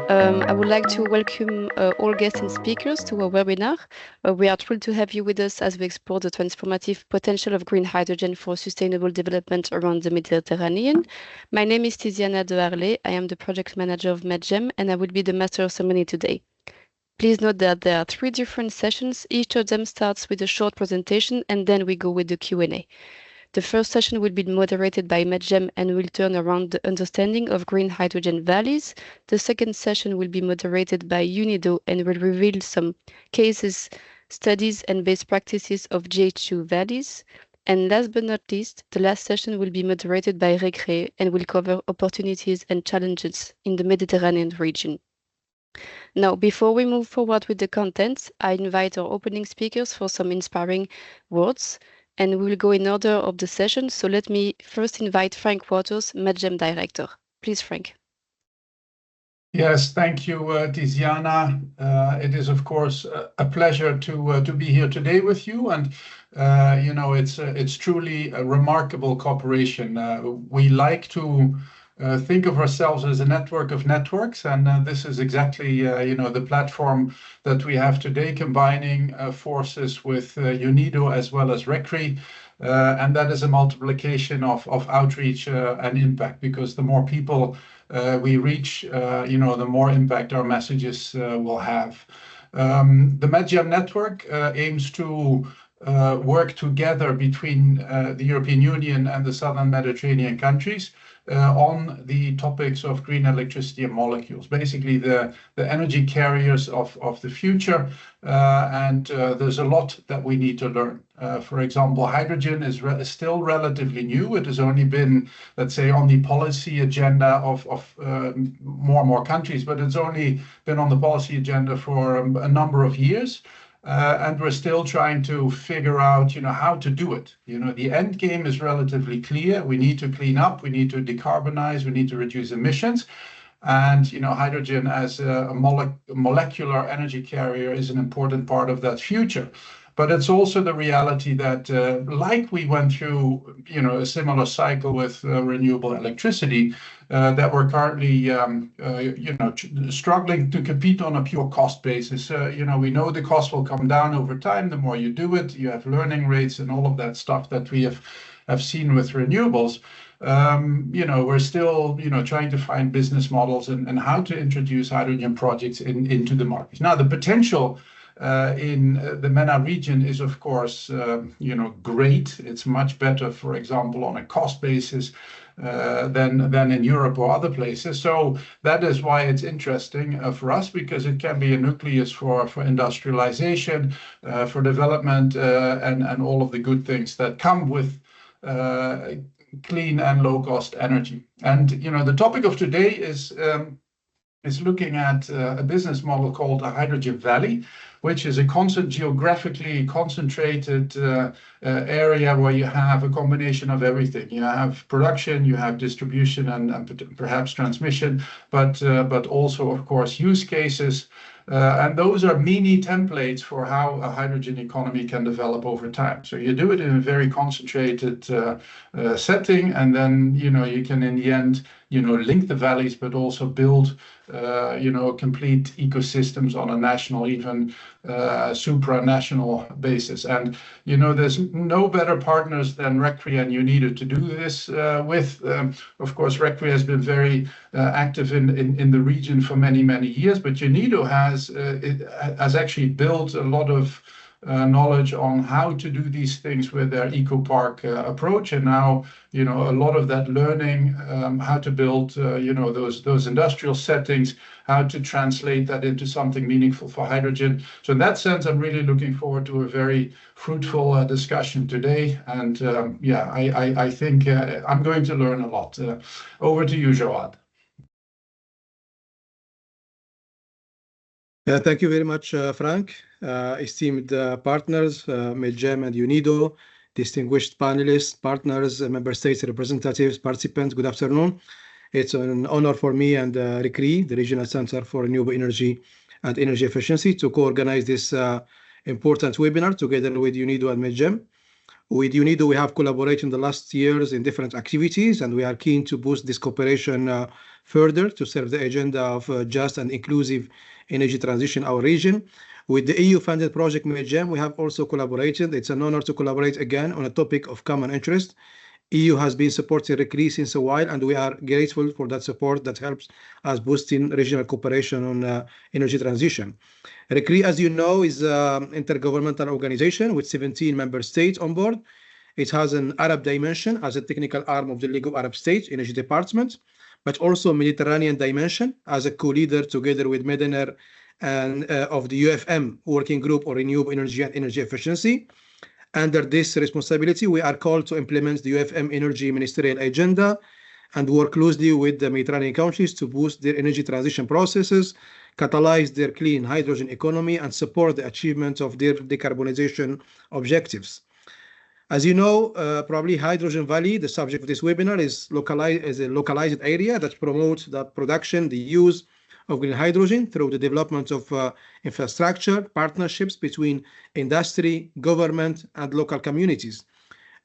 I would like to welcome all guests and speakers to our webinar. We are thrilled to have you with us as we explore the transformative potential of green hydrogen for sustainable development around the Mediterranean. My name is Tiziana de Harley. I am the project manager of MedGem, and I will be the master of ceremony today. Please note that there are 3 different sessions. Each of them starts with a short presentation, and then we go with the Q&A. The first session will be moderated by MedGem and will turn around the understanding of green hydrogen valleys. The second session will be moderated by UNIDO and will reveal some cases, studies, and best practices of GHU valleys. And last but not least, the last session will be moderated by RECREEE and will cover opportunities and challenges in the Mediterranean region. Now, before we move forward with the contents, I invite our opening speakers for some inspiring words. And we will go in order of the session. So let me first invite Frank Waters, MedGem Director. Please, Frank. Yes, thank you, Tiziana. It is, of course, a pleasure to be here today with you. And, you know, it's truly a remarkable cooperation. We like to think of ourselves as a network of networks, and this is exactly you know, the platform that we have today, combining forces with UNIDO as well as RECREEE, and that is a multiplication of outreach and impact, because the more people we reach, you know, the more impact our messages will have. The MedGem network aims to work together between the European Union and the Southern Mediterranean countries on the topics of green electricity and molecules, basically the energy carriers of the future. And there's a lot that we need to learn. For example, hydrogen is still relatively new. It has only been, let's say, on the policy agenda of more and more countries, but it's only been on the policy agenda for a number of years. And we're still trying to figure out, you know, how to do it. You know, the end game is relatively clear. We need to clean up, we need to decarbonize, we need to reduce emissions. And, you know, hydrogen as a molecular energy carrier is an important part of that future. But it's also the reality that, like we went through, you know, a similar cycle with renewable electricity, that we're currently, you know, struggling to compete on a pure cost basis. You know, we know the cost will come down over time. The more you do it, you have learning rates and all of that stuff that we have seen with renewables. You know, we're still, you know, trying to find business models and how to introduce hydrogen projects into the market. Now, the potential in the MENA region is, of course, you know, great. It's much better, for example, on a cost basis than in Europe or other places. So that is why it's interesting for us, because it can be a nucleus for industrialization, for development, and all of the good things that come with clean and low-cost energy. And, you know, the topic of today is looking at a business model called a hydrogen valley, which is a geographically concentrated area where you have a combination of everything. You have production, you have distribution, and perhaps transmission, but also, of course, use cases. And those are mini templates for how a hydrogen economy can develop over time. So you do it in a very concentrated setting, and then, you know, you can in the end, you know, link the valleys, but also build, you know, complete ecosystems on a national, even supranational basis. And, you know, there's no better partners than RECREEE and UNIDO to do this with. Of course, RECREEE has been very active in the region for many, many years, but UNIDO has actually built a lot of knowledge on how to do these things with their eco-park approach. And now, you know, a lot of that learning, how to build, you know, those industrial settings, how to translate that into something meaningful for hydrogen. So in that sense, I'm really looking forward to a very fruitful discussion today. And yeah, I think I'm going to learn a lot. Over to you, Jauad. Thank you very much, Frank. Esteemed partners, MedGem and UNIDO, distinguished panelists, partners, member states, representatives, participants, good afternoon. It's an honor for me and RECREEE, the Regional Center for Renewable Energy and Energy Efficiency, to co-organize this important webinar together with UNIDO and MedGem. With UNIDO, we have collaborated in the last years in different activities, and we are keen to boost this cooperation further to serve the agenda of just and inclusive energy transition in our region. With the EU-funded project MedGem, we have also collaborated. It's an honor to collaborate again on a topic of common interest. EU has been supporting RECREEE since a while, and we are grateful for that support that helps us boosting regional cooperation on energy transition. RECREEE, as you know, is an intergovernmental organization with 17 member states on board. It has an Arab dimension as a technical arm of the League of Arab States Energy Department, but also a Mediterranean dimension as a co-leader together with Medener and of the UFM Working Group on Renewable Energy and Energy Efficiency. Under this responsibility, we are called to implement the UFM Energy Ministerial Agenda and work closely with the Mediterranean countries to boost their energy transition processes, catalyze their clean hydrogen economy, and support the achievement of their decarbonization objectives. As you know, probably Hydrogen Valley, the subject of this webinar, is a localized area that promotes the production, the use of green hydrogen through the development of infrastructure, partnerships between industry, government, and local communities.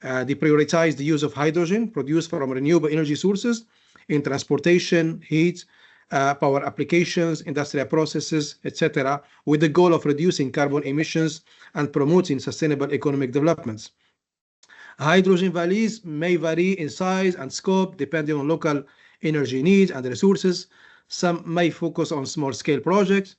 They prioritize the use of hydrogen produced from renewable energy sources in transportation, heat, power applications, industrial processes, etc., with the goal of reducing carbon emissions and promoting sustainable economic developments. Hydrogen valleys may vary in size and scope depending on local energy needs and resources. Some may focus on small-scale projects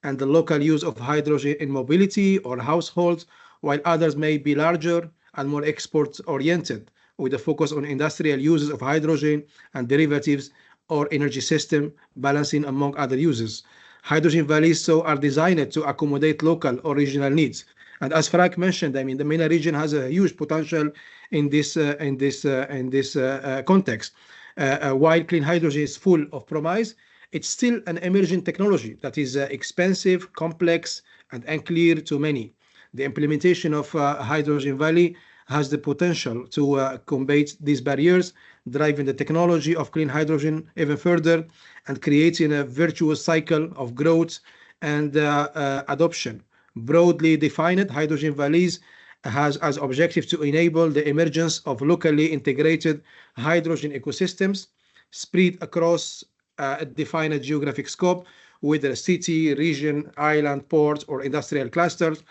and the local use of hydrogen in mobility or households, while others may be larger and more export-oriented, with a focus on industrial uses of hydrogen and derivatives or energy system balancing among other uses. Hydrogen valleys are designed to accommodate local or regional needs. And as Frank mentioned, I mean, the MENA region has a huge potential in this context. While clean hydrogen is full of promise, it's still an emerging technology that is expensive, complex, and unclear to many. The implementation of Hydrogen Valley has the potential to combat these barriers, driving the technology of clean hydrogen even further and creating a virtuous cycle of growth and adoption. Broadly defined, Hydrogen Valleys has as objective to enable the emergence of locally integrated hydrogen ecosystems spread across a defined geographic scope, whether a city, region, island, port, or industrial clusters.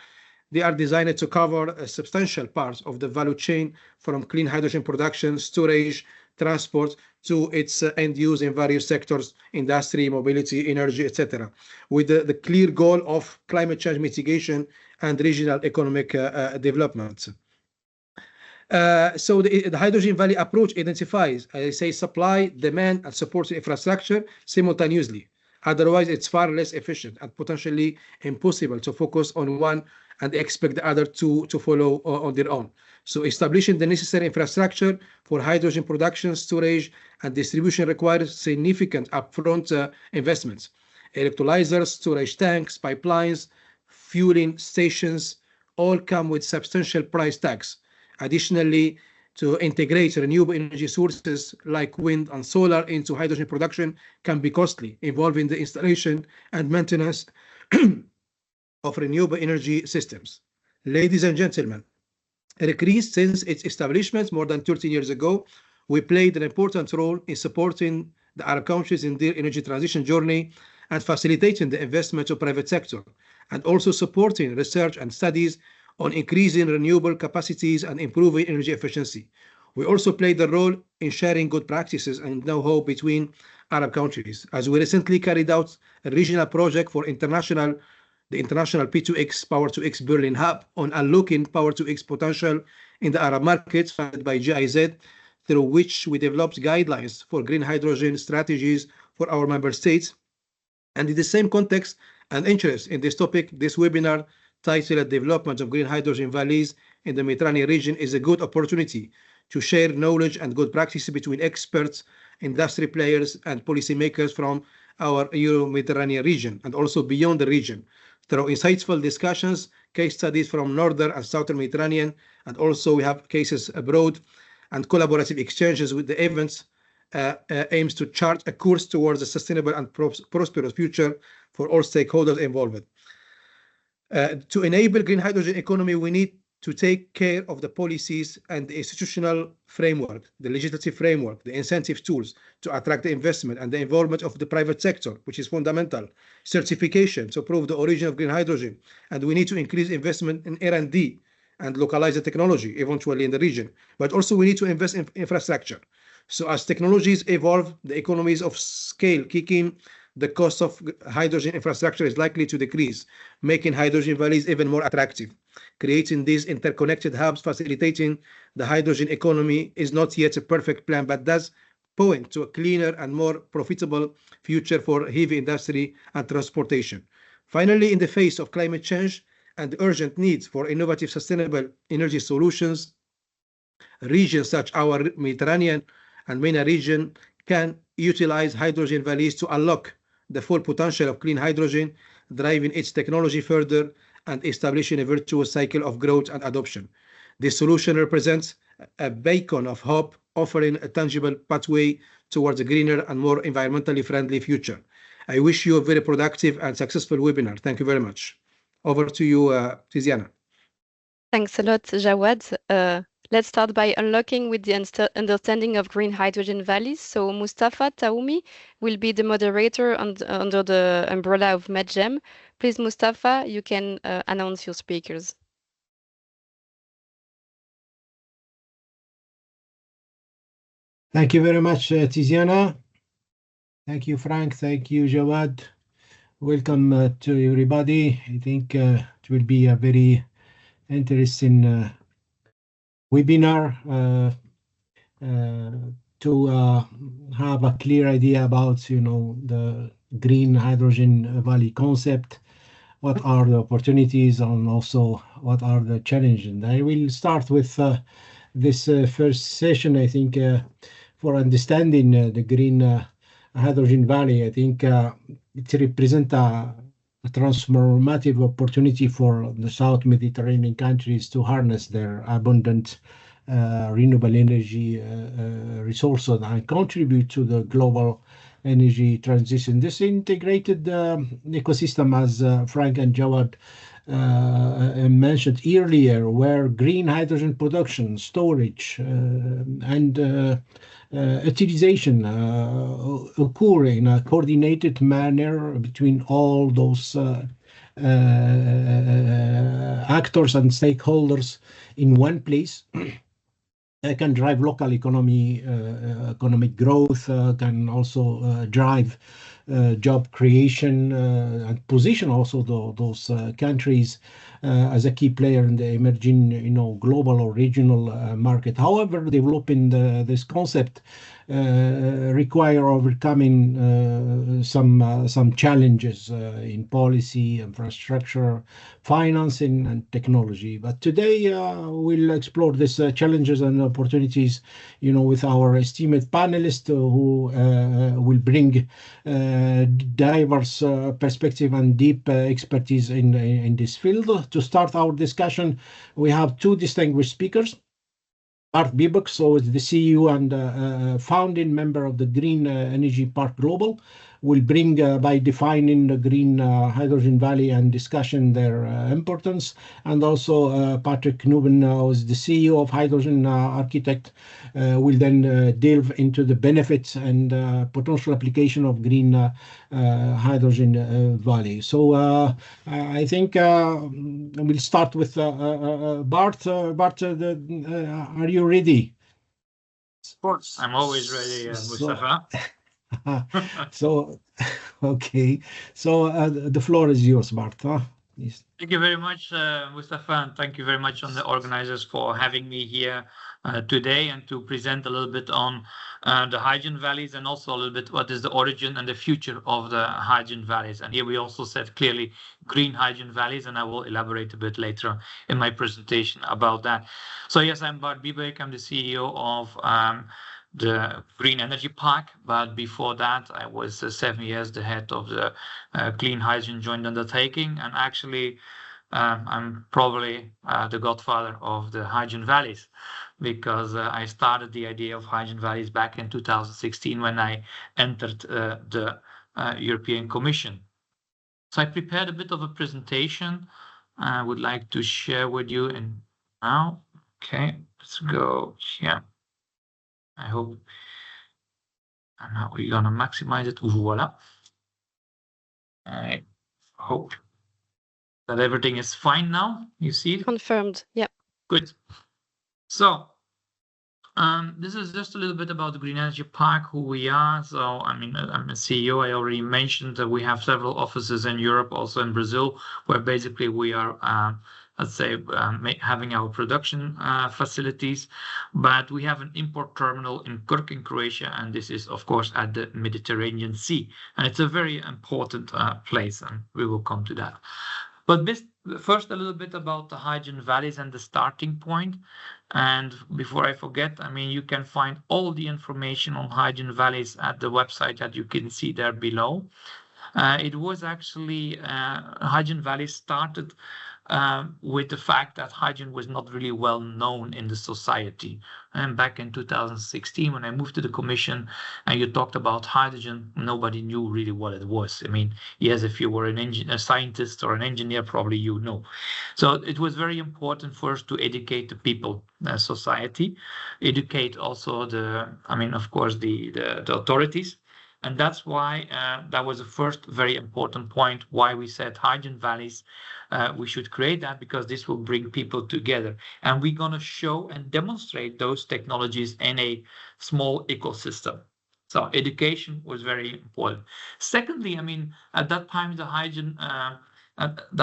They are designed to cover a substantial part of the value chain from clean hydrogen production, storage, transport to its end use in various sectors, industry, mobility, energy, etc., with the clear goal of climate change mitigation and regional economic development. So the Hydrogen Valley approach identifies, as I say, supply, demand, and supports infrastructure simultaneously. Otherwise, it's far less efficient and potentially impossible to focus on one and expect the other to follow on their own. So establishing the necessary infrastructure for hydrogen production, storage, and distribution requires significant upfront investments. Electrolyzers, storage tanks, pipelines, fueling stations all come with substantial price tags. Additionally, to integrate renewable energy sources like wind and solar into hydrogen production can be costly, involving the installation and maintenance of renewable energy systems. Ladies and gentlemen, RECREEE, since its establishment more than 13 years ago, we played an important role in supporting the Arab countries in their energy transition journey and facilitating the investment of private sector, and also supporting research and studies on increasing renewable capacities and improving energy efficiency. We also played the role in sharing good practices and know-how between Arab countries, as we recently carried out a regional project for the international P2X Power2X Berlin Hub on unlocking Power2X potential in the Arab markets, funded by GIZ, through which we developed guidelines for green hydrogen strategies for our member states. And in the same context and interest in this topic, this webinar titled Development of Green Hydrogen Valleys in the Mediterranean Region is a good opportunity to share knowledge and good practices between experts, industry players, and policymakers from our Euro-Mediterranean region and also beyond the region, through insightful discussions, case studies from Northern and Southern Mediterranean, and also we have cases abroad, and collaborative exchanges with the events aims to chart a course towards a sustainable and prosperous future for all stakeholders involved. To enable green hydrogen economy, we need to take care of the policies and the institutional framework, the legislative framework, the incentive tools to attract the investment and the involvement of the private sector, which is fundamental. Certification to prove the origin of green hydrogen. And we need to increase investment in R&D and localize the technology eventually in the region. But also we need to invest in infrastructure. So as technologies evolve, the economies of scale kick in, the cost of hydrogen infrastructure is likely to decrease, making hydrogen valleys even more attractive. Creating these interconnected hubs, facilitating the hydrogen economy is not yet a perfect plan, but does point to a cleaner and more profitable future for heavy industry and transportation. Finally, in the face of climate change and the urgent needs for innovative, sustainable energy solutions, regions such as our Mediterranean and MENA region can utilize hydrogen valleys to unlock the full potential of clean hydrogen, driving its technology further and establishing a virtuous cycle of growth and adoption. This solution represents a beacon of hope, offering a tangible pathway towards a greener and more environmentally friendly future. I wish you a very productive and successful webinar. Thank you very much. Over to you, Tiziana. Thanks a lot, Jauad. Let's start by unlocking with the understanding of green hydrogen valleys. So Mustapha Taoumi will be the moderator under the umbrella of MedGem. Please, Mustapha, you can announce your speakers. Thank you very much, Tiziana. Thank you, Frank. Thank you, Jauad. Welcome to everybody. I think it will be a very interesting webinar to have a clear idea about, the green hydrogen valley concept, what are the opportunities and also what are the challenges. And I will start with this first session, I think, for understanding the green hydrogen valley. I think it represents a transformative opportunity for the South Mediterranean countries to harness their abundant renewable energy resources and contribute to the global energy transition. This integrated ecosystem, as Frank and Jauad mentioned earlier, where green hydrogen production, storage, and utilization occur in a coordinated manner between all those actors and stakeholders in one place. Can drive local economic growth, can also drive job creation, and position also those countries as a key player in the emerging, global or regional market. However, developing this concept require overcoming some challenges in policy, infrastructure, financing, and technology. But today we'll explore these challenges and opportunities, with our esteemed panelists who will bring diverse perspective and deep expertise in this field. To start our discussion, we have two distinguished speakers. Bart Biebuyck, so is the CEO and founding member of the Green Energy Park Global, will bring by defining the green hydrogen valley and discussion their importance. And also Patrick Cnubben, who is the CEO of Hydrogen Architect, will then delve into the benefits and potential application of green hydrogen valley. So I think we'll start with Bart. Bart, are you ready? Of course, I'm always ready, Mustapha. So, okay. So the floor is yours, Bart. Yes. Thank you very much, Mustapha, and thank you very much on the organizers for having me here today and to present a little bit on the hydrogen valleys and also a little bit what is the origin and the future of the hydrogen valleys. And here we also said clearly green hydrogen valleys, and I will elaborate a bit later in my presentation about that. So yes, I'm Bart Biebuyck. I'm the CEO of the Green Energy Park, but before that I was 7 years the head of the Clean Hydrogen Joint Undertaking, and actually I'm probably the godfather of the hydrogen valleys, because I started the idea of hydrogen valleys back in 2016 when I entered the European Commission. So I prepared a bit of a presentation I would like to share with you in now. Okay, let's go here. I hope. And now we're gonna maximize it. Voila. I hope that everything is fine now. You see it? Confirmed. Yeah. Good. So this is just a little bit about the Green Energy Park, who we are. So, I mean, I'm a CEO. I already mentioned that we have several offices in Europe, also in Brazil, where basically we are, let's say, having our production facilities. But we have an import terminal in Krk in Croatia, and this is, of course, at the Mediterranean Sea. And it's a very important place, and we will come to that. But first, a little bit about the hydrogen valleys and the starting point. And before I forget, I mean, you can find all the information on hydrogen valleys at the website that you can see there below. It was actually hydrogen valleys started with the fact that hydrogen was not really well known in the society. And back in 2016, when I moved to the Commission and you talked about hydrogen, nobody knew really what it was. I mean, yes, if you were a scientist or an engineer, probably you know. So it was very important for us to educate the people, society, educate also of course, the authorities. And that's why that was the first very important point why we said hydrogen valleys. We should create that because this will bring people together. And we're going to show and demonstrate those technologies in a small ecosystem. So education was very important. Secondly, I mean, at that time, the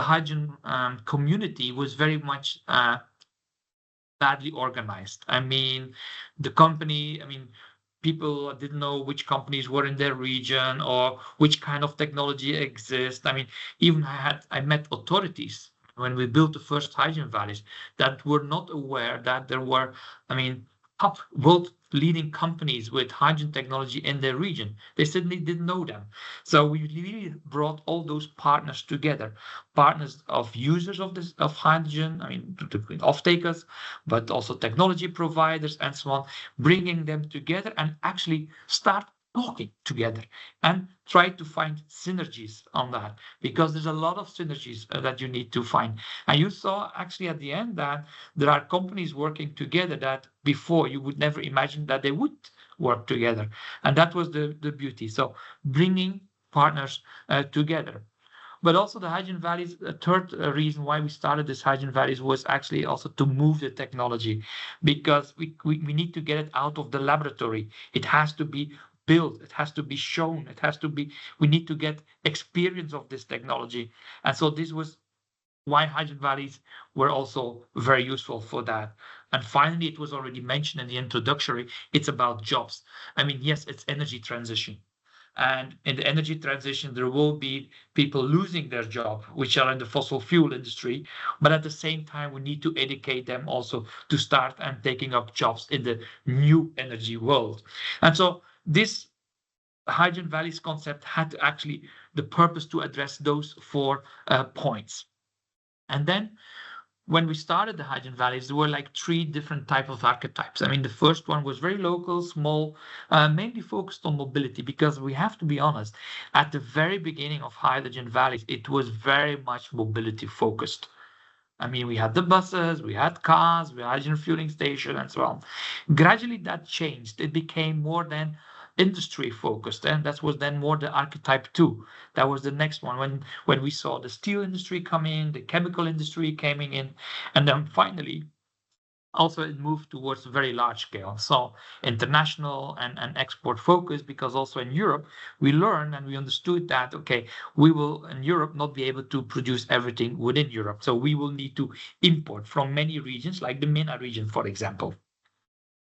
hydrogen community was very much badly organized. I mean, people didn't know which companies were in their region or which kind of technology exists. I mean, even I met authorities when we built the first hydrogen valleys that were not aware that there were, top world leading companies with hydrogen technology in their region. They certainly didn't know them. So we really brought all those partners together, partners of users of hydrogen, off-takers, but also technology providers and so on, bringing them together and actually start talking together and try to find synergies on that, because there's a lot of synergies that you need to find. And you saw actually at the end that there are companies working together that before you would never imagine that they would work together. And that was the beauty. So bringing partners together. But also the hydrogen valleys, the third reason why we started this hydrogen valleys was actually also to move the technology, because we need to get it out of the laboratory. It has to be built, it has to be shown, we need to get experience of this technology. And so this was why hydrogen valleys were also very useful for that. And finally, it was already mentioned in the introductory, it's about jobs. I mean, yes, it's energy transition. And in the energy transition, there will be people losing their job, which are in the fossil fuel industry. But at the same time, we need to educate them also to start and taking up jobs in the new energy world. And so this hydrogen valleys concept had actually the purpose to address those 4 points. And then when we started the hydrogen valleys, there were like 3 different types of archetypes. I mean, the first one was very local, small, mainly focused on mobility, because we have to be honest, at the very beginning of hydrogen valleys, it was very much mobility focused. I mean, we had the buses, we had cars, we had hydrogen fueling station and so on. Gradually that changed. It became more than industry focused, and that was then more the archetype 2. That was the next one when we saw the steel industry coming, the chemical industry coming in, and then finally also it moved towards very large scale, so international and export focus, because also in Europe we learned and we understood that we will in Europe not be able to produce everything within Europe, so we will need to import from many regions, like the MENA region, for example.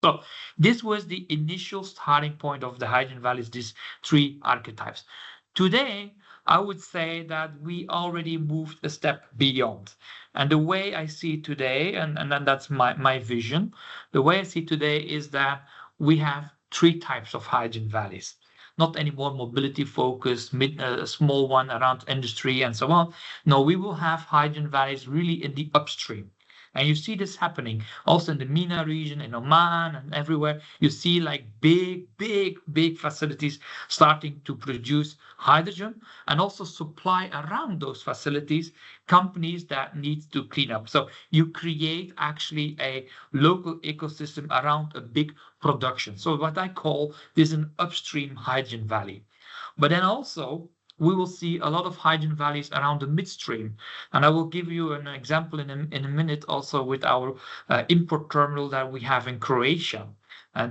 So this was the initial starting point of the hydrogen valleys, these 3 archetypes. Today, I would say that we already moved a step beyond. And the way I see it today, and that's my vision, the way I see it today is that we have 3 types of hydrogen valleys. Not anymore mobility focused, a small one around industry and so on. No, we will have hydrogen valleys really in the upstream. And you see this happening also in the MENA region, in Oman and everywhere. You see like big facilities starting to produce hydrogen and also supply around those facilities companies that need to clean up. So you create actually a local ecosystem around a big production. So what I call this an upstream hydrogen valley. But then also we will see a lot of hydrogen valleys around the midstream. And I will give you an example in a minute also with our import terminal that we have in Croatia.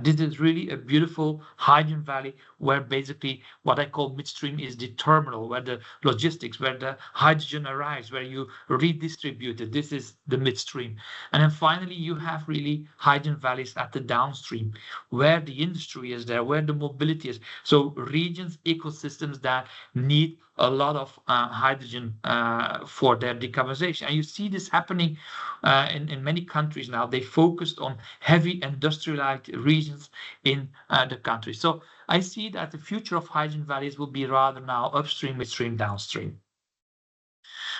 This is really a beautiful hydrogen valley where basically what I call midstream is the terminal, where the logistics, where the hydrogen arrives, where you redistribute it. This is the midstream. And then finally, you have really hydrogen valleys at the downstream, where the industry is there, where the mobility is. So regions, ecosystems that need a lot of hydrogen for their decarbonization. And you see this happening in many countries now. They focused on heavy industrialized regions in the country. So I see that the future of hydrogen valleys will be rather now upstream, midstream, downstream.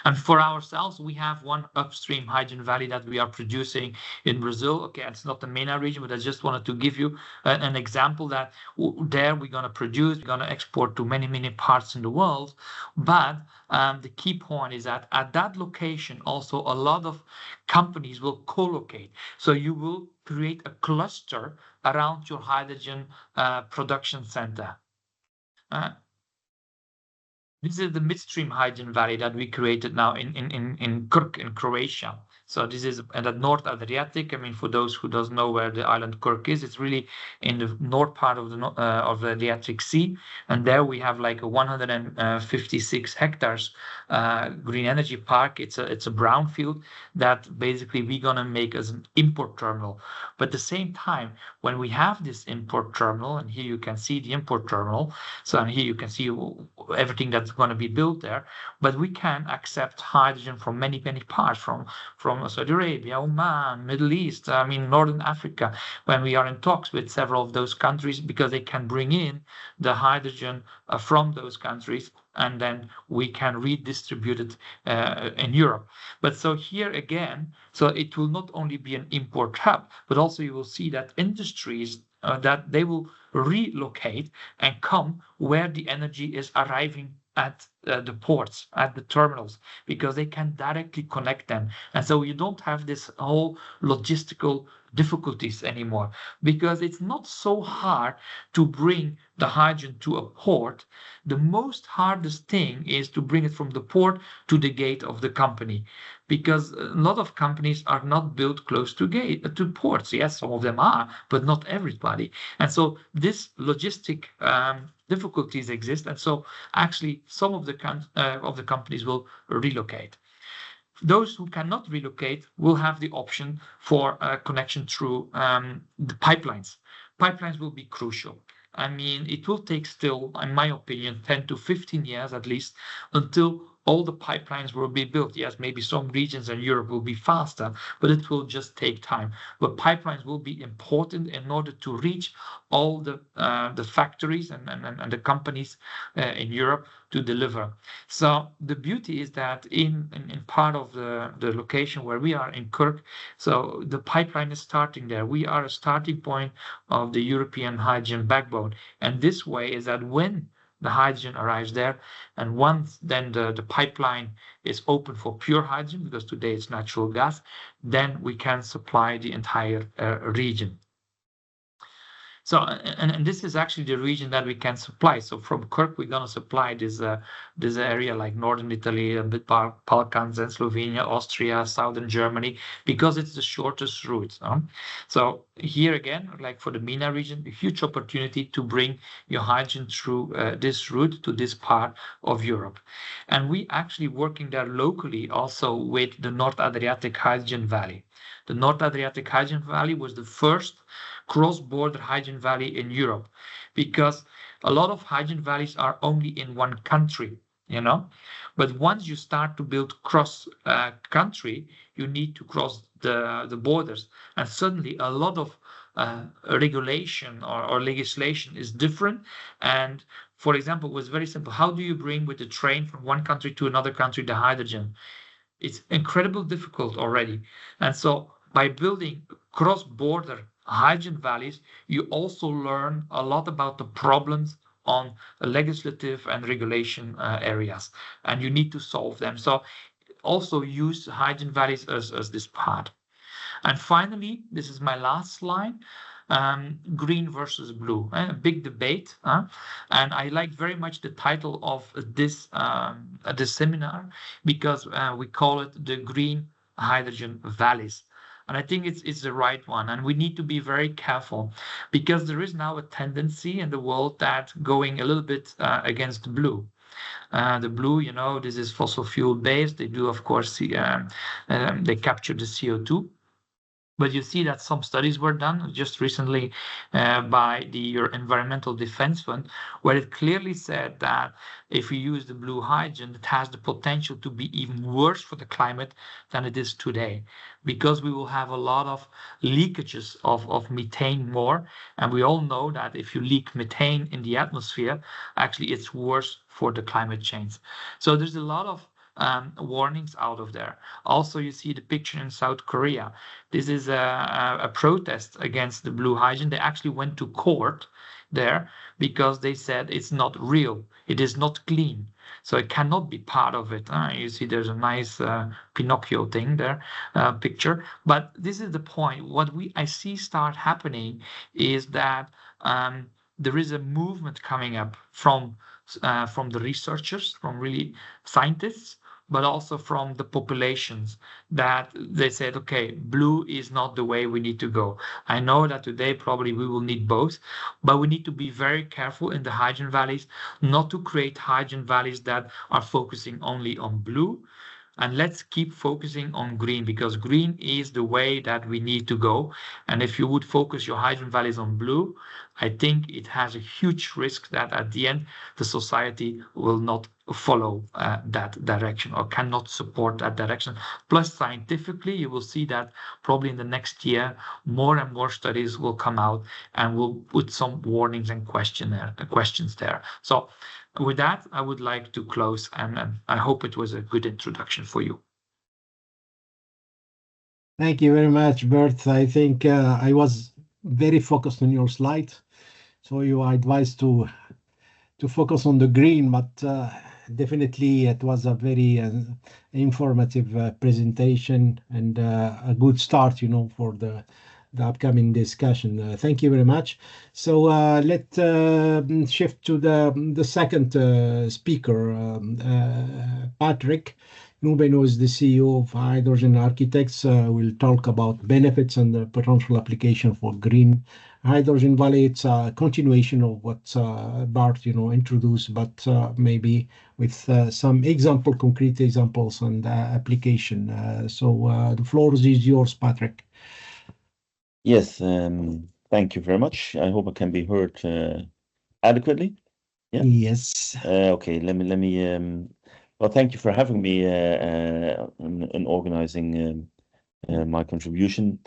And for ourselves, we have one upstream hydrogen valley that we are producing in Brazil. Okay, it's not the MENA region, but I just wanted to give you an example that there we're going to produce, we're going to export to many parts in the world. But the key point is that at that location, also a lot of companies will co-locate. So you will create a cluster around your hydrogen production center. This is the midstream hydrogen valley that we created now in Krk in Croatia. So this is in the North Adriatic. I mean, for those who doesn't know where the island Krk is, it's really in the north part of the Adriatic Sea, and there we have like a 156 hectares green energy park. It's a brownfield that basically we're gonna make as an import terminal. But at the same time, when we have this import terminal, and here you can see the import terminal, so and here you can see everything that's going to be built there, but we can accept hydrogen from many parts, from Saudi Arabia, Oman, Middle East, I mean Northern Africa, when we are in talks with several of those countries, because they can bring in the hydrogen from those countries, and then we can redistribute it in Europe. But so here again, so it will not only be an import hub, but also you will see that industries that they will relocate and come where the energy is arriving at the ports, at the terminals, because they can directly connect them. And so you don't have this whole logistical difficulties anymore, because it's not so hard to bring the hydrogen to a port. The most hardest thing is to bring it from the port to the gate of the company, because a lot of companies are not built close to ports. Yes, some of them are, but not everybody. And so this logistic difficulties exist, and so actually some of the companies will relocate. Those who cannot relocate will have the option for a connection through the pipelines. Pipelines will be crucial. I mean, it will take still, in my opinion, 10 to 15 years at least until all the pipelines will be built. Yes, maybe some regions in Europe will be faster, but it will just take time. But pipelines will be important in order to reach all the factories and the companies in Europe to deliver. So the beauty is that in part of the location where we are in Krk, so the pipeline is starting there. We are a starting point of the European hydrogen backbone. And this way is that when the hydrogen arrives there, and once then the pipeline is open for pure hydrogen, because today it's natural gas, then we can supply the entire region. So, and this is actually the region that we can supply. So from Krk, we're going to supply this area like northern Italy, a bit Balkans and Slovenia, Austria, southern Germany, because it's the shortest route. So here again, like for the MENA region, a huge opportunity to bring your hydrogen through this route to this part of Europe. And we actually working there locally also with the North Adriatic Hydrogen Valley. The North Adriatic Hydrogen Valley was the first cross-border hydrogen valley in Europe, because a lot of hydrogen valleys are only in one country, you know. But once you start to build cross-country, you need to cross the borders, and suddenly a lot of regulation or legislation is different. And for example, it was very simple. How do you bring with the train from one country to another country the hydrogen? it's incredibly difficult already. And so by building cross-border hydrogen valleys, you also learn a lot about the problems on legislative and regulation areas, and you need to solve them. So also use hydrogen valleys as this part. And finally, this is my last slide, green versus blue, a big debate. And I like very much the title of this seminar, because we call it the green hydrogen valleys. And I think it's the right one. And we need to be very careful, because there is now a tendency in the world that going a little bit against blue. The blue, you know, this is fossil fuel based. They do, of course, they capture the CO2. But you see that some studies were done just recently by the Environmental Defense Fund, where it clearly said that if we use the blue hydrogen, it has the potential to be even worse for the climate than it is today, because we will have a lot of leakages of methane more. And we all know that if you leak methane in the atmosphere, actually it's worse for the climate change. So there's a lot of warnings out of there. Also, you see the picture in South Korea. This is a protest against the blue hydrogen. They actually went to court there because they said it's not real. It is not clean. So it cannot be part of it. You see there's a nice Pinocchio thing there, picture. But this is the point. What I see start happening is that there is a movement coming up from the researchers, from really scientists, but also from the populations, that they said, okay, blue is not the way we need to go. I know that today probably we will need both, but we need to be very careful in the hydrogen valleys not to create hydrogen valleys that are focusing only on blue. And let's keep focusing on green, because green is the way that we need to go. And if you would focus your hydrogen valleys on blue, I think it has a huge risk that at the end, the society will not follow that direction or cannot support that direction. Plus, scientifically, you will see that probably in the next year, more and more studies will come out and will put some warnings and questions there. So with that, I would like to close, and I hope it was a good introduction for you. Thank you very much, Bert. I think I was very focused on your slide, so you are advised to focus on the green, but definitely it was a very informative presentation and a good start, for the upcoming discussion. Thank you very much. So let's shift to the second speaker, Patrick Cnubben, who is the CEO of Hydrogen Architects. Will talk about benefits and the potential application for green hydrogen valley. It's a continuation of what Bart, introduced, but maybe with some concrete examples and application. So the floor is yours, Patrick. Yes, thank you very much. I hope I can be heard adequately. Yeah. Yes. Okay. Let me. Well, thank you for having me in organizing my contribution.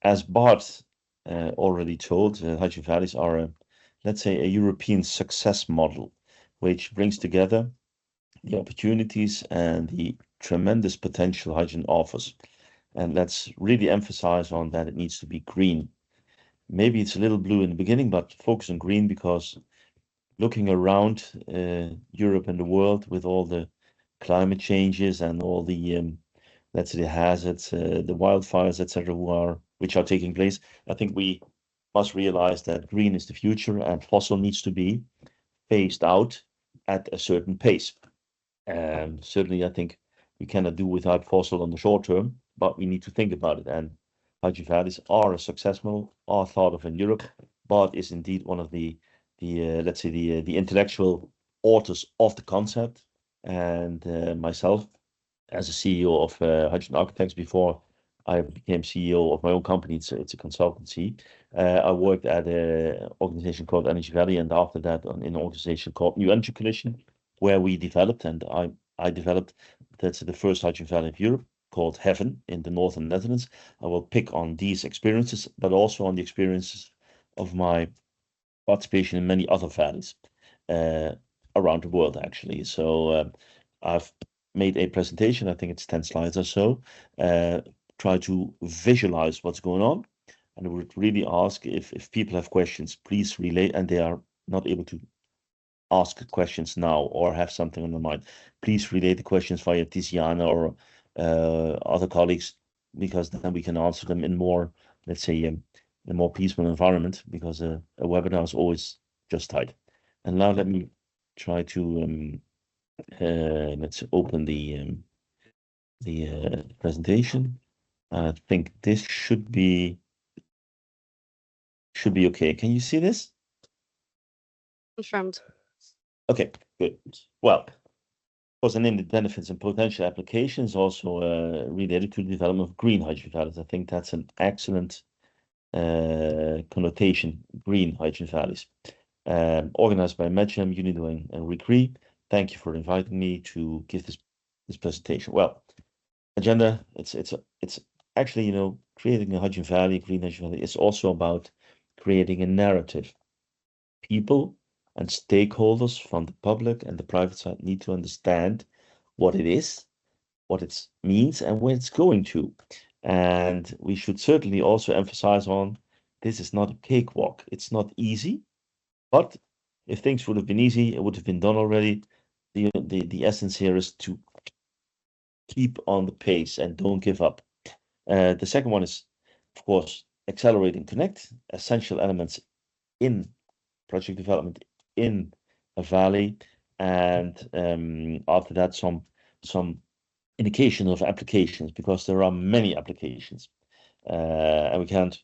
As Bart already told, hydrogen valleys are, let's say, a European success model, which brings together the opportunities and the tremendous potential hydrogen offers. And let's really emphasize on that it needs to be green. Maybe it's a little blue in the beginning, but focus on green, because looking around Europe and the world with all the climate changes and all the, let's say, the hazards, the wildfires, etc., which are taking place, I think we must realize that green is the future and fossil needs to be phased out at a certain pace. Certainly, I think we cannot do without fossil on the short term, but we need to think about it. And hydrogen valleys are a success model, are thought of in Europe. Bart is indeed one of the let's say the intellectual authors of the concept, and myself as a CEO of Hydrogen Architects before I became CEO of my own company. It's a consultancy. I worked at an organization called Energy Valley, and after that in an organization called New Energy Coalition, where we developed, and I developed, that's the first hydrogen valley of Europe, called Heaven in the northern Netherlands. I will pick on these experiences, but also on the experiences of my participation in many other valleys around the world, actually. So I've made a presentation. I think it's 10 slides or so. Try to visualize what's going on. And I would really ask if people have questions, please relay, and they are not able to ask questions now or have something on their mind, please relay the questions via Tiziana or other colleagues, because then we can answer them in more, let's say, a more peaceful environment, because a webinar is always just tight. And now let me try to let's open the presentation. I think this should be okay. Can you see this? Confirmed. Okay, good. Well, of course, I named the benefits and potential applications, also related to the development of green hydrogen valleys. I think that's an excellent connotation, green hydrogen valleys. Organized by MEDGEM, UNIDO, and RECREEE. Thank you for inviting me to give this presentation. Well, agenda, it's actually, you know, creating a hydrogen valley, green hydrogen valley, it's also about creating a narrative. People and stakeholders from the public and the private side need to understand what it is, what it means, and where it's going to. And we should certainly also emphasize on this is not a cakewalk. It's not easy, but if things would have been easy, it would have been done already. The essence here is to keep on the pace and don't give up. The second one is, of course, accelerate and connect, essential elements in project development in a valley, and after that some indication of applications, because there are many applications, and we can't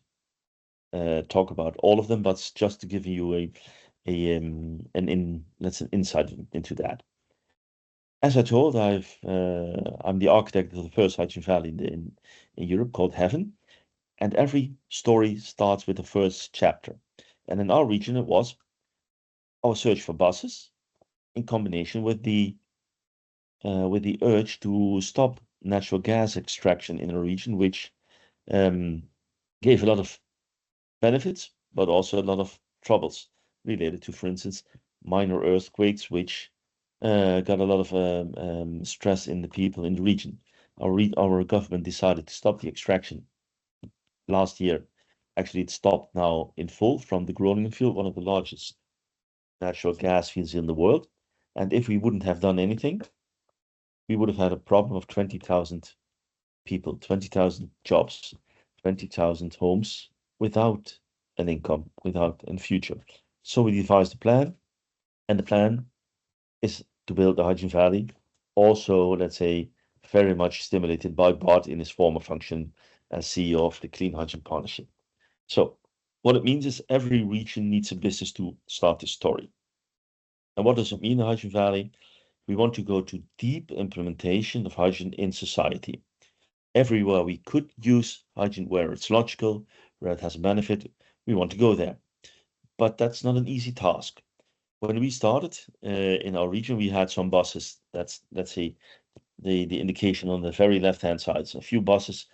talk about all of them, but just to give you an insight into that. As I told, I'm the architect of the first hydrogen valley in Europe, called Heaven, and every story starts with the first chapter. And in our region, it was our search for buses, in combination with the urge to stop natural gas extraction in a region, which gave a lot of benefits, but also a lot of troubles related to, for instance, minor earthquakes, which got a lot of stress in the people in the region. Our government decided to stop the extraction last year. Actually, it stopped now in full from the Groningen field, one of the largest natural gas fields in the world. And if we wouldn't have done anything, we would have had a problem of 20,000 people, 20,000 jobs, 20,000 homes without an income, without a future. So we devised a plan, and the plan is to build the hydrogen valley, also, let's say, very much stimulated by Bart in his former function as CEO of the Clean Hydrogen Partnership. So what it means is every region needs a business to start a story. And what does it mean, the hydrogen valley? We want to go to deep implementation of hydrogen in society. Everywhere we could use hydrogen, where it's logical, where it has a benefit, we want to go there. But that's not an easy task. When we started in our region, we had some buses. That's, let's say, the indication on the very left-hand side. So a few buses,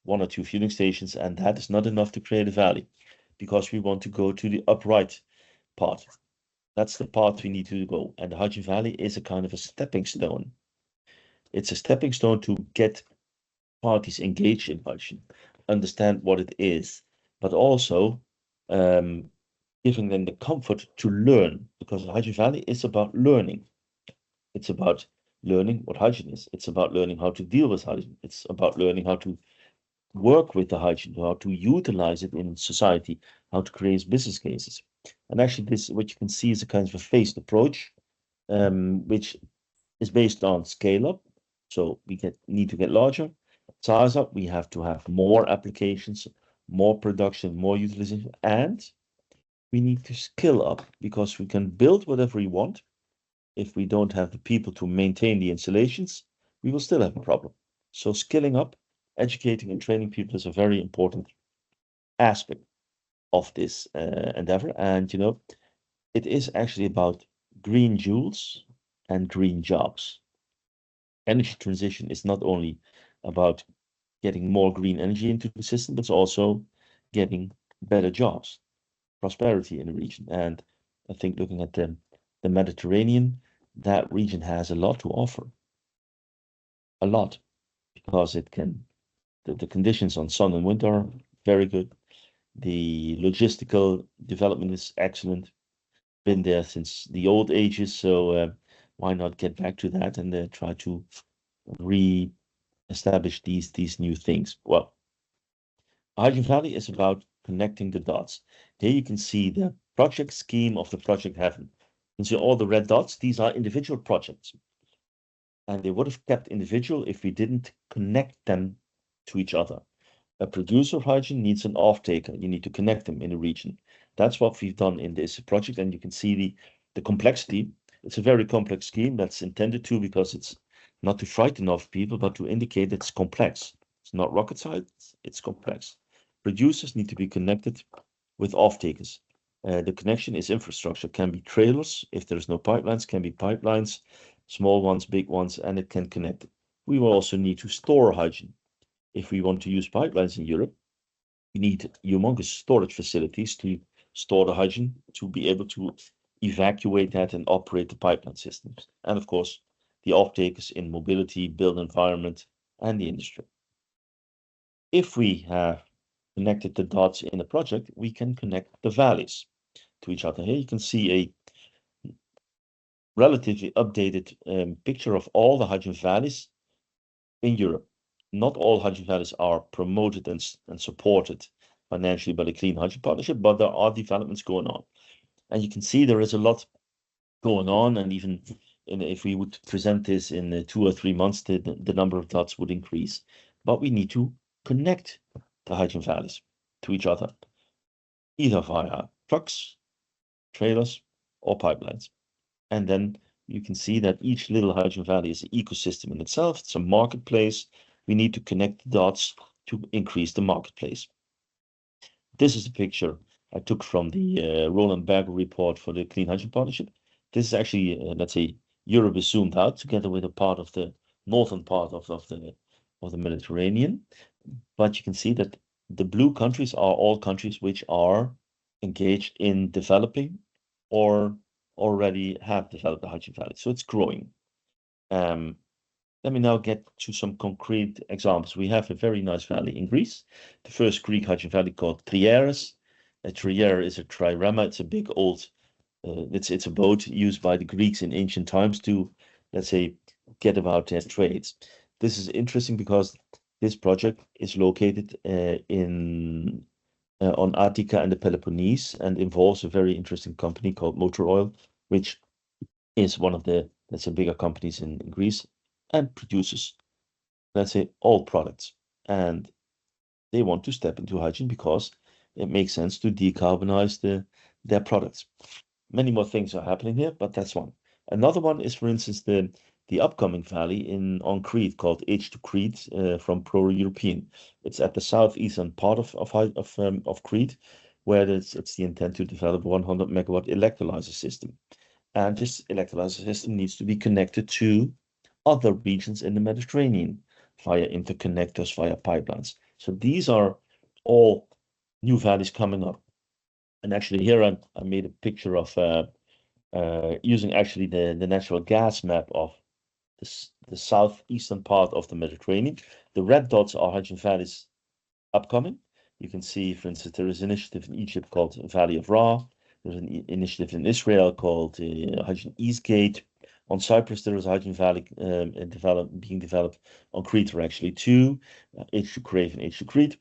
1 or 2 fueling stations, and that is not enough to create a valley, because we want to go to the upright part. That's the path we need to go. And the hydrogen valley is a kind of a stepping stone. It's a stepping stone to get parties engaged in hydrogen, understand what it is, but also giving them the comfort to learn, because the hydrogen valley is about learning. It's about learning what hydrogen is. It's about learning how to deal with hydrogen. It's about learning how to work with the hydrogen, how to utilize it in society, how to create business cases. And actually, this, what you can see, is a kind of a phased approach, which is based on scale up. So we need to get larger. Size up, we have to have more applications, more production, more utilization, and we need to skill up, because we can build whatever we want. If we don't have the people to maintain the installations, we will still have a problem. So skilling up, educating and training people is a very important aspect of this endeavor. And, you know, it is actually about green jewels and green jobs. Energy transition is not only about getting more green energy into the system, but it's also getting better jobs, prosperity in the region. And I think looking at the Mediterranean, that region has a lot to offer. a lot because it can, the conditions on sun and wind are very good. The logistical development is excellent. Been there since the old ages, so why not get back to that and try to re-establish these new things? Well, Hydrogen Valley is about connecting the dots. Here you can see the project scheme of the project heaven. You can see all the red dots. These are individual projects. And they would have kept individual if we didn't connect them to each other. A producer of hydrogen needs an off-taker. You need to connect them in a region. That's what we've done in this project. And you can see the complexity. It's a very complex scheme that's intended to, because it's not to frighten off people, but to indicate it's complex. It's not rocket science, it's complex. Producers need to be connected with off-takers. The connection is infrastructure, can be trailers. If there's no pipelines, can be pipelines, small ones, big ones, and it can connect. We will also need to store hydrogen. If we want to use pipelines in Europe, we need humongous storage facilities to store the hydrogen, to be able to evacuate that and operate the pipeline systems. And of course, the off-takers in mobility, built environment, and the industry. If we have connected the dots in a project, we can connect the valleys to each other. Here you can see a relatively updated picture of all the hydrogen valleys in Europe. Not all hydrogen valleys are promoted and supported financially by the Clean Hydrogen Partnership, but there are developments going on. And you can see there is a lot going on, and even if we would present this in 2 or 3 months, the number of dots would increase. But we need to connect the hydrogen valleys to each other, either via trucks, trailers, or pipelines. And then you can see that each little hydrogen valley is an ecosystem in itself. It's a marketplace. We need to connect the dots to increase the marketplace. This is a picture I took from the Roland Berger report for the Clean Hydrogen Partnership. This is actually, let's say, Europe is zoomed out together with a part of the northern part of the Mediterranean. But you can see that the blue countries are all countries which are engaged in developing or already have developed the hydrogen valley. So it's growing. Let me now get to some concrete examples. We have a very nice valley in Greece, the first Greek hydrogen valley called Trieres. A triere is a trirema. It's a big old, it's a boat used by the Greeks in ancient times to, let's say, get about their trades. This is interesting because this project is located on Attica and the Peloponnese, and involves a very interesting company called Motor Oil, which is one of the, let's say, bigger companies in Greece, and produces, let's say, all products. And they want to step into hydrogen because it makes sense to decarbonize their products. Many more things are happening here, but that's one. Another one is, for instance, the upcoming valley on Crete called H2 Crete from Pro-European. It's at the southeastern part of Crete, where it's the intent to develop 100 megawatt electrolyzer system. And this electrolyzer system needs to be connected to other regions in the Mediterranean via interconnectors, via pipelines. So these are all new valleys coming up. And actually here I made a picture of using actually the natural gas map of the southeastern part of the Mediterranean. The red dots are hydrogen valleys upcoming. You can see, for instance, there is an initiative in Egypt called Valley of Ra. There's an initiative in Israel called Hydrogen Eastgate. On Cyprus, there is a hydrogen valley being developed. On Crete, there are actually two, H2 Crete and H2 Crete.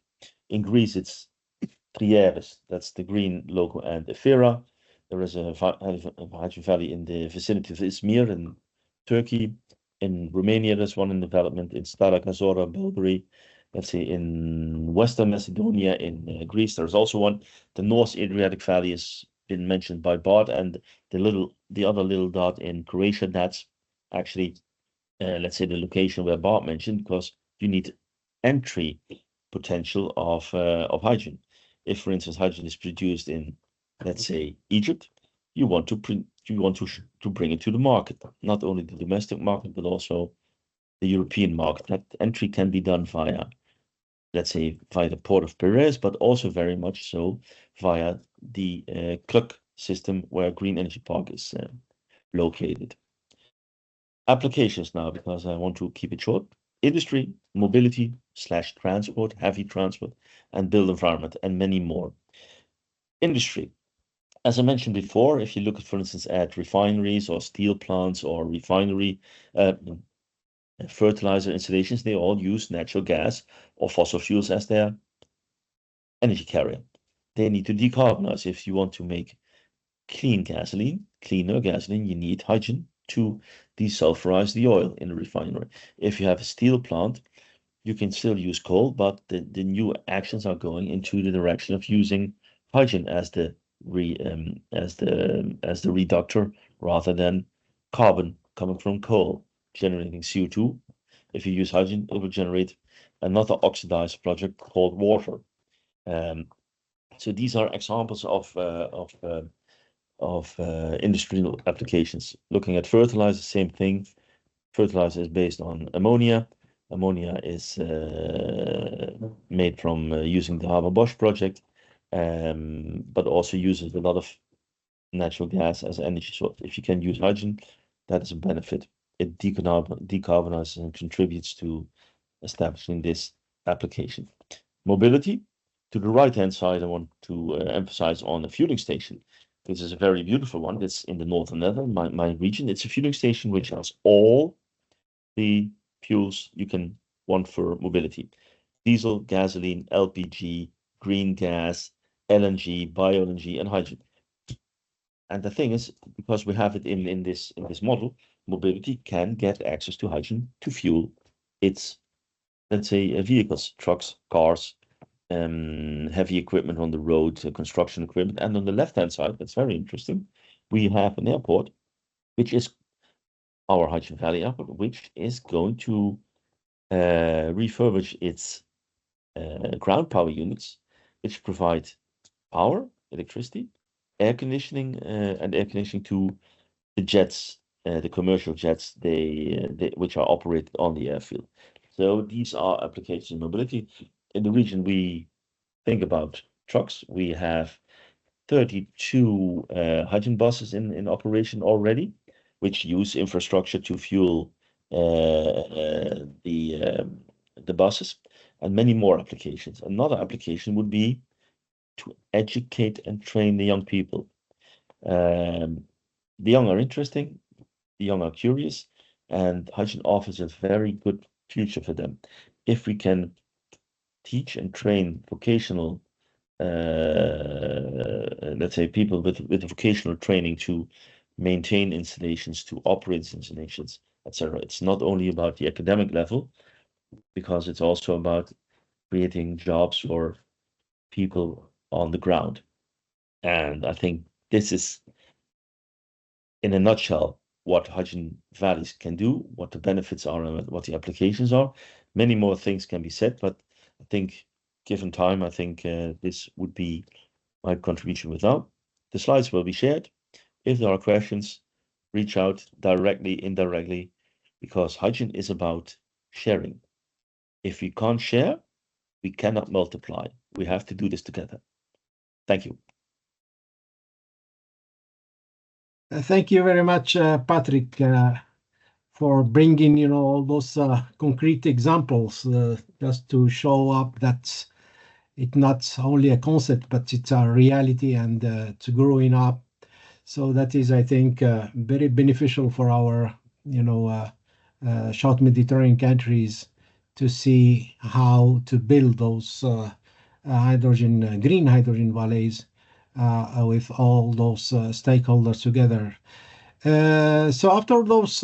In Greece, it's Trieres, that's the green logo, and Ephyra. There is a hydrogen valley in the vicinity of Izmir in Turkey. In Romania, there's one in development. In Stara Gazora, Bulgaria. Let's say in Western Macedonia, in Greece, there's also one. The North Adriatic Valley has been mentioned by Bart, and the other little dot in Croatia, that's actually, let's say, the location where Bart mentioned, because you need entry potential of hydrogen. If, for instance, hydrogen is produced in, let's say, Egypt, you want to bring it to the market, not only the domestic market, but also the European market. That entry can be done via, let's say, via the port of Piraeus, but also very much so via the Kluk system where Green Energy Park is located. Applications now, because I want to keep it short. industry, mobility / transport, heavy transport, and built environment, and many more. Industry. As I mentioned before, if you look at, for instance, at refineries or steel plants or refinery fertilizer installations, they all use natural gas or fossil fuels as their energy carrier. They need to decarbonize. If you want to make cleaner gasoline, you need hydrogen to desulfurize the oil in a refinery. If you have a steel plant, you can still use coal, but the new actions are going into the direction of using hydrogen as the reductor rather than carbon coming from coal generating CO2. If you use hydrogen, it will generate another oxidized product called water. So these are examples of industrial applications. Looking at fertilizer, same thing. Fertilizer is based on ammonia. Ammonia is made from using the Haber-Bosch project, but also uses a lot of natural gas as energy source. If you can use hydrogen, that is a benefit. It decarbonizes and contributes to establishing this application. Mobility. To the right-hand side, I want to emphasize on a fueling station. This is a very beautiful one. It's in the northern Netherlands, my region. It's a fueling station which has all the fuels you can want for mobility. Diesel, gasoline, LPG, green gas, LNG, bio-LNG, and hydrogen. And the thing is, because we have it in this model, mobility can get access to hydrogen to fuel its, let's say, vehicles, trucks, cars, heavy equipment on the road, construction equipment. And on the left-hand side, that's very interesting, we have an airport, which is our Hydrogen Valley Airport, which is going to refurbish its ground power units, which provide power, electricity, air conditioning, and air conditioning to the jets, the commercial jets, which are operated on the airfield. So these are applications in mobility. In the region, we think about trucks. We have 32 hydrogen buses in operation already, which use infrastructure to fuel the buses, and many more applications. Another application would be to educate and train the young people. The young are interesting, the young are curious, and hydrogen offers a very good future for them. If we can teach and train vocational, let's say, people with vocational training to maintain installations, to operate installations, etc. It's not only about the academic level, because it's also about creating jobs for people on the ground. And I think this is, in a nutshell, what hydrogen valleys can do, what the benefits are, and what the applications are. Many more things can be said, but I think, given time, I think this would be my contribution with now. The slides will be shared. If there are questions, reach out directly, indirectly, because hydrogen is about sharing. If we can't share, we cannot multiply. We have to do this together. Thank you. Thank you very much, Patrick, for bringing, all those concrete examples just to show up that it's not only a concept, but it's a reality, and it's growing up. So that is, I think, very beneficial for our, South Mediterranean countries to see how to build those green hydrogen valleys with all those stakeholders together. So after those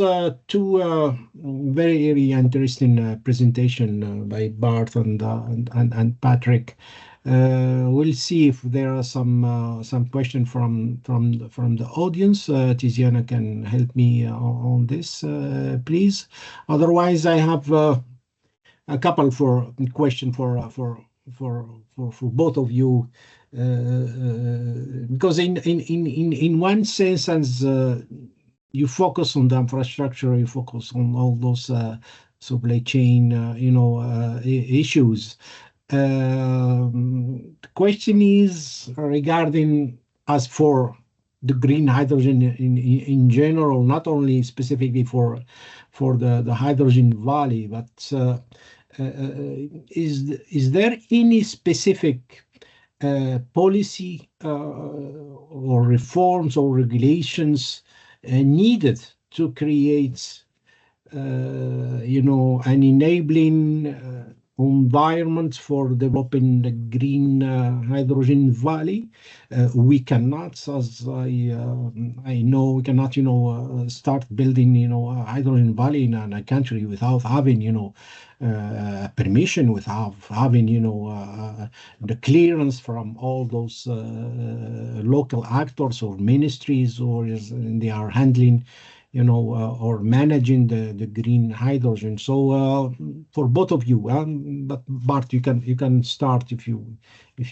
two very interesting presentation by Bart and Patrick, we'll see if there are some question from the audience. Tiziana can help me on this, please. Otherwise, I have a couple for question for both of you, because in one sense, as you focus on the infrastructure, you focus on all those supply chain, issues. The question is regarding as for the green hydrogen in general, not only specifically for the hydrogen valley, but is there any specific policy or reforms or regulations needed to create an enabling environment for developing the green hydrogen valley? We cannot, as I know, we cannot, start building, a hydrogen valley in a country without having, permission, without having, the clearance from all those local actors or ministries, or they are handling, or managing the green hydrogen. So for both of you, but Bart, you can start if you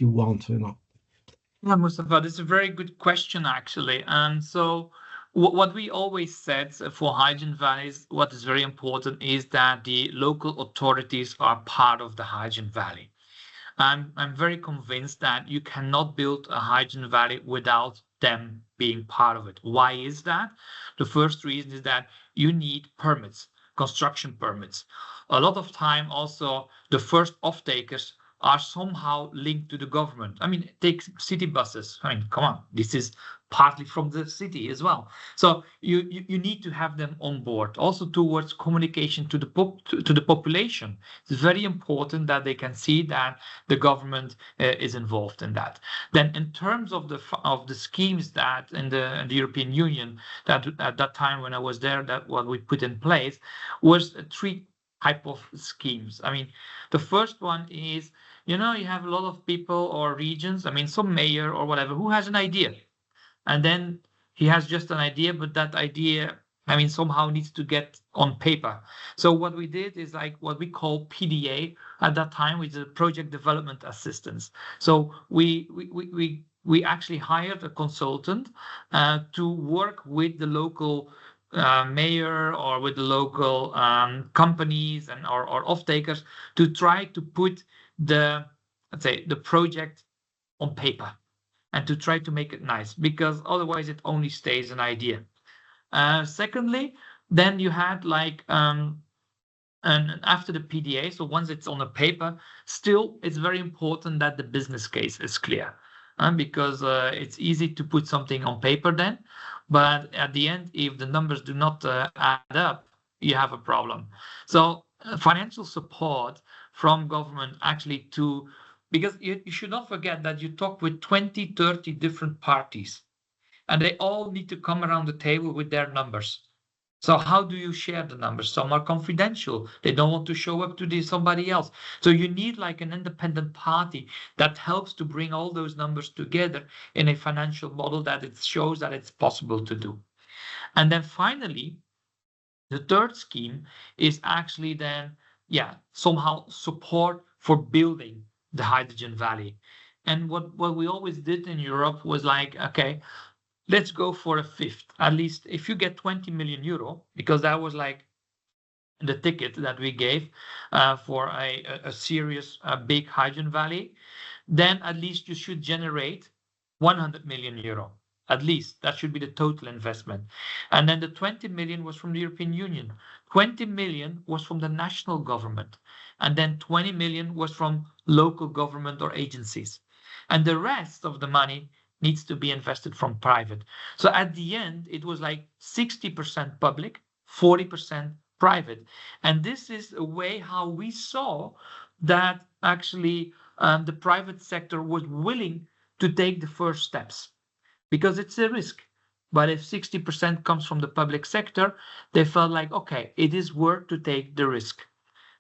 want. Yeah, Mustapha, this is a very good question, actually. And so what we always said for hydrogen valleys, what is very important is that the local authorities are part of the hydrogen valley. I'm very convinced that you cannot build a hydrogen valley without them being part of it. Why is that? The first reason is that you need permits, construction permits. A lot of time also the first off-takers are somehow linked to the government. I mean, take city buses. I mean, come on, this is partly from the city as well. So you need to have them on board. Also towards communication to the population. It's very important that they can see that the government is involved in that. Then in terms of the schemes that in the European Union, that at that time when I was there, that what we put in place was three type of schemes. I mean, the first one is, you have a lot of people or regions, I mean, some mayor or whatever, who has an idea. And then he has just an idea, but that idea, I mean, somehow needs to get on paper. So what we did is like what we call PDA at that time, which is project development assistance. So we actually hired a consultant to work with the local mayor or with the local companies and or off-takers to try to put the project on paper and to try to make it nice, because otherwise it only stays an idea. Secondly, then you had like and after the PDA, so once it's on a paper, still it's very important that the business case is clear, because it's easy to put something on paper then, but at the end, if the numbers do not add up, you have a problem. So financial support from government actually because you should not forget that you talk with 20, 30 different parties, and they all need to come around the table with their numbers. So how do you share the numbers? Some are confidential. They don't want to show up to somebody else. So you need like an independent party that helps to bring all those numbers together in a financial model that it shows that it's possible to do. And then finally, the third scheme is actually then, somehow support for building the hydrogen valley. And what we always did in Europe was like, okay, let's go for a fifth. At least if you get 20 million euro, because that was like the ticket that we gave for a serious big hydrogen valley, then at least you should generate 100 million euro. At least that should be the total investment. And then the 20 million was from the European Union. 20 million was from the national government. And then 20 million was from local government or agencies. And the rest of the money needs to be invested from private. So at the end, it was like 60% public, 40% private. And this is a way how we saw that actually the private sector was willing to take the first steps, because it's a risk. But if 60% comes from the public sector, they felt like, okay, it is worth to take the risk.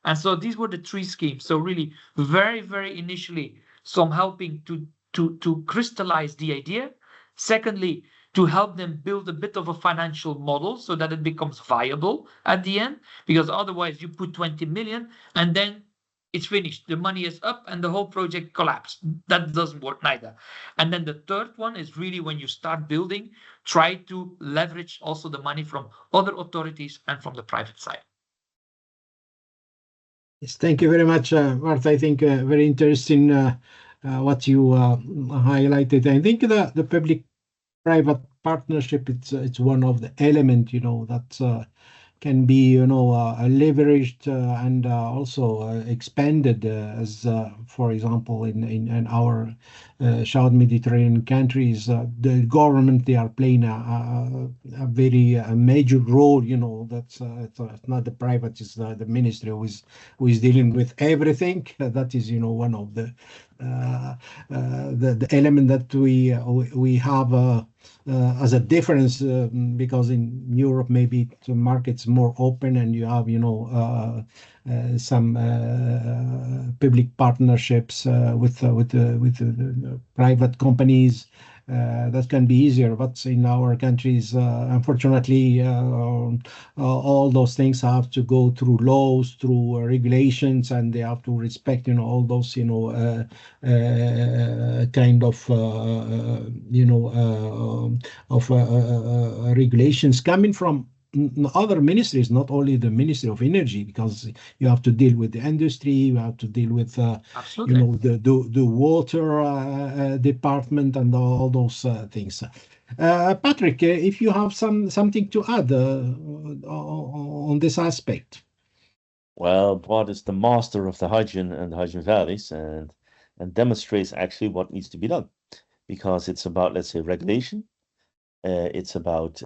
And so these were the three schemes. So really very, very initially, some helping to crystallize the idea. Secondly, to help them build a bit of a financial model so that it becomes viable at the end, because otherwise you put 20 million and then it's finished. The money is up and the whole project collapsed. That doesn't work neither. And then the third one is really when you start building, try to leverage also the money from other authorities and from the private side. Yes, thank you very much, Bart. I think very interesting what you highlighted. I think the public private partnership, it's one of the element, that can be, leveraged and also expanded as, for example, in our South Mediterranean countries, the government, they are playing a very major role. That's it's not the private, it's the ministry who is dealing with everything. That is, one of the element that we have as a difference, because in Europe maybe the market's more open and you have some public partnerships with private companies. That can be easier, but in our countries, unfortunately, all those things have to go through laws, through regulations, and they have to respect, all those, kind of, regulations coming from other ministries, not only the Ministry of Energy, because you have to deal with the industry, you have to deal with the water department and all those things. Patrick, if you have something to add on this aspect. Well, Bart is the master of the hydrogen and the hydrogen valleys, and demonstrates actually what needs to be done, because it's about, let's say, regulation. It's about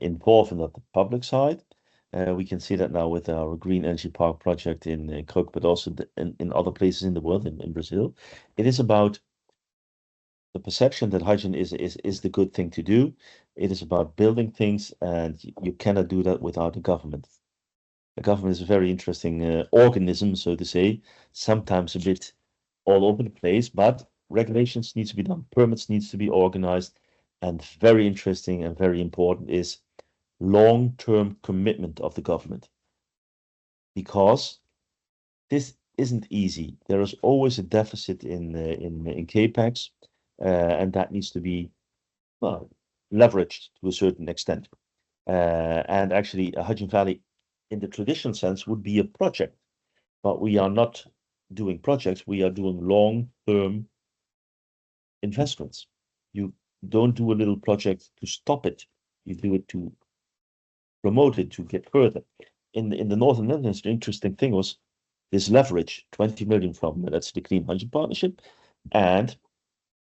involvement of the public side. We can see that now with our Green Energy Park project in Kruk, but also in other places in the world, in Brazil. It is about the perception that hydrogen is the good thing to do. It is about building things, and you cannot do that without the government. The government is a very interesting organism, so to say, sometimes a bit all over the place, but regulations need to be done, permits needs to be organized. And very interesting and very important is long-term commitment of the government, because this isn't easy. There is always a deficit in capex, and that needs to be leveraged to a certain extent. And actually, a hydrogen valley, in the traditional sense, would be a project, but we are not doing projects. We are doing long-term investments. You don't do a little project to stop it. You do it to promote it, to get further. In the Northern Netherlands, the interesting thing was this leverage, 20 million from, that's the Clean Hydrogen Partnership, and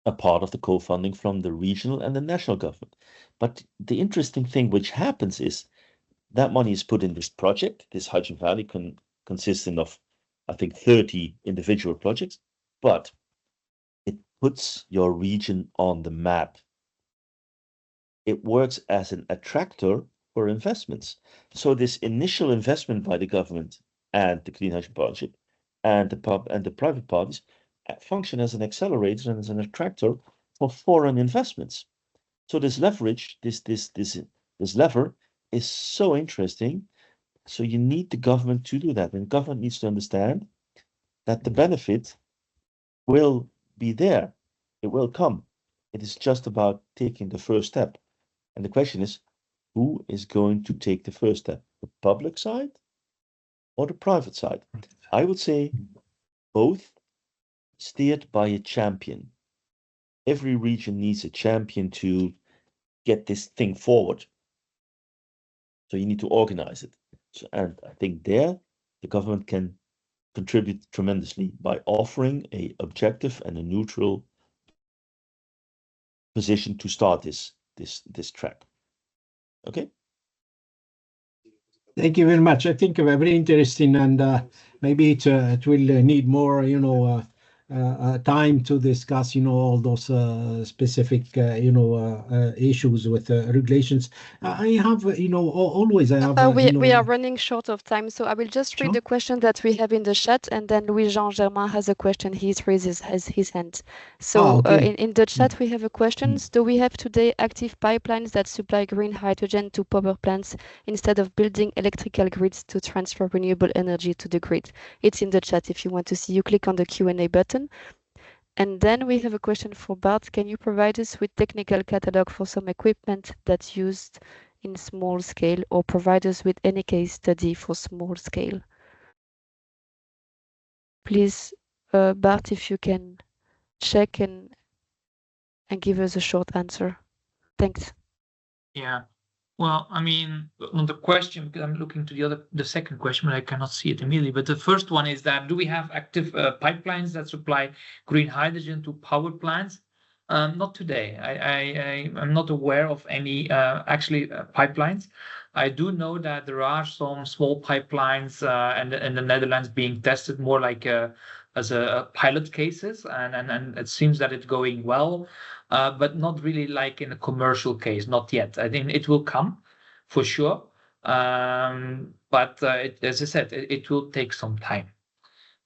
a part of the co-funding from the regional and the national government. But the interesting thing which happens is that money is put in this project. This hydrogen valley consisting of, I think, 30 individual projects, but it puts your region on the map. It works as an attractor for investments. So this initial investment by the government and the Clean Hydrogen Partnership and the private parties function as an accelerator and as an attractor for foreign investments. So this leverage, this lever is so interesting. So you need the government to do that, and the government needs to understand that the benefit will be there. It will come. It is just about taking the first step. And the question is, who is going to take the first step? The public side or the private side? I would say both, steered by a champion. Every region needs a champion to get this thing forward. So you need to organize it. And I think there, the government can contribute tremendously by offering an objective and a neutral position to start this track. Okay. Thank you very much. I think very interesting, and maybe it will need more, time to discuss, all those specific, issues with regulations. I have, always I have. We are running short of time, so I will just read the question that we have in the chat, and then Louis Jean Germain has a question. He's raised his hand. So in the chat we have a question. Do we have today active pipelines that supply green hydrogen to power plants instead of building electrical grids to transfer renewable energy to the grid? It's in the chat if you want to see. You click on the Q&A button. And then we have a question for Bart. Can you provide us with technical catalog for some equipment that's used in small scale, or provide us with any case study for small scale? Please, Bart, if you can check and give us a short answer. Thanks. Yeah. Well, I mean, on the question, because I'm looking to the second question, but I cannot see it immediately. But the first one is that, do we have active pipelines that supply green hydrogen to power plants? Not today. I'm not aware of any actually pipelines. I do know that there are some small pipelines in the Netherlands being tested more like as a pilot cases, and it seems that it's going well, but not really like in a commercial case, not yet. I think it will come for sure, but as I said, it will take some time.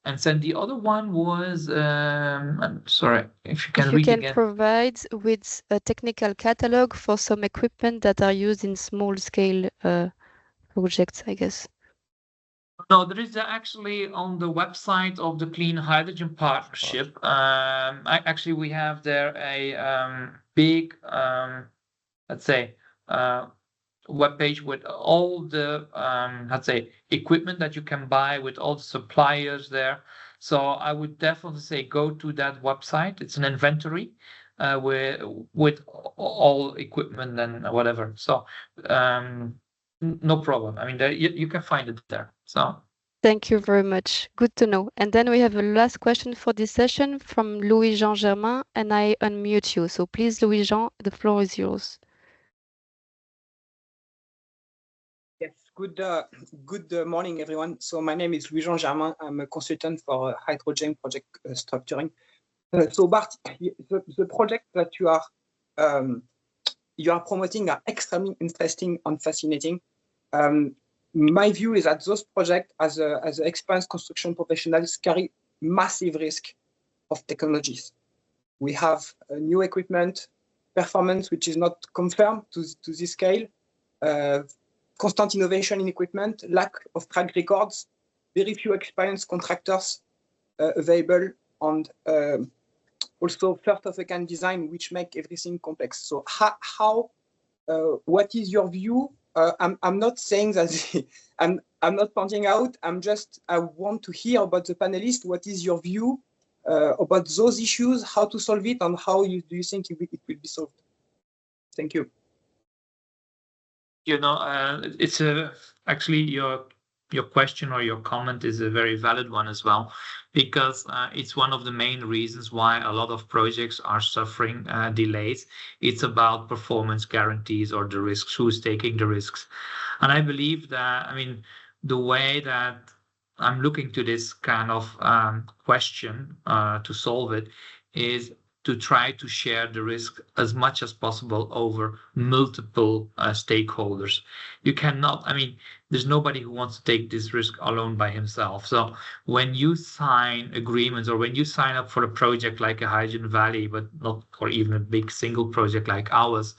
And then the other one was, I'm sorry, if you can If you read can again. provide with a technical catalog for some equipment that are used in small scale projects, I guess. No, there is actually on the website of the Clean Hydrogen Partnership. Actually, we have there a big, let's say, webpage with all the let's say equipment that you can buy with all the suppliers there. So I would definitely say go to that website. It's an inventory with all equipment and whatever. So no problem. I mean, you can find it there. So thank you very much. Good to know. And then we have a last question for this session from Louis Jean Germain, and I unmute you. So please, Louis Jean, the floor is yours. Yes, good morning, everyone. So my name is Luiz Jean Germain. I'm a consultant for hydrogen project structuring. So Bart, the project that you are promoting are extremely interesting and fascinating. My view is that those projects, as experienced construction professionals, carry massive risk of technologies. We have new equipment, performance which is not confirmed to this scale, constant innovation in equipment, lack of track records, very few experienced contractors available, and also first-of-a-kind design, which make everything complex. So what is your view? I'm not saying that I'm not pointing out. I want to hear about the panelists. What is your view about those issues? How to solve it, and how do you think it will be solved? Thank you. You know, it's actually your question or your comment is a very valid one as well, because it's one of the main reasons why a lot of projects are suffering delays. It's about performance guarantees or the risks, who's taking the risks. And I believe that, I mean, the way that I'm looking to this kind of question to solve it is to try to share the risk as much as possible over multiple stakeholders. You cannot, I mean, there's nobody who wants to take this risk alone by himself. So when you sign agreements or when you sign up for a project like a Hydrogen Valley, but not, or even a big single project like ours,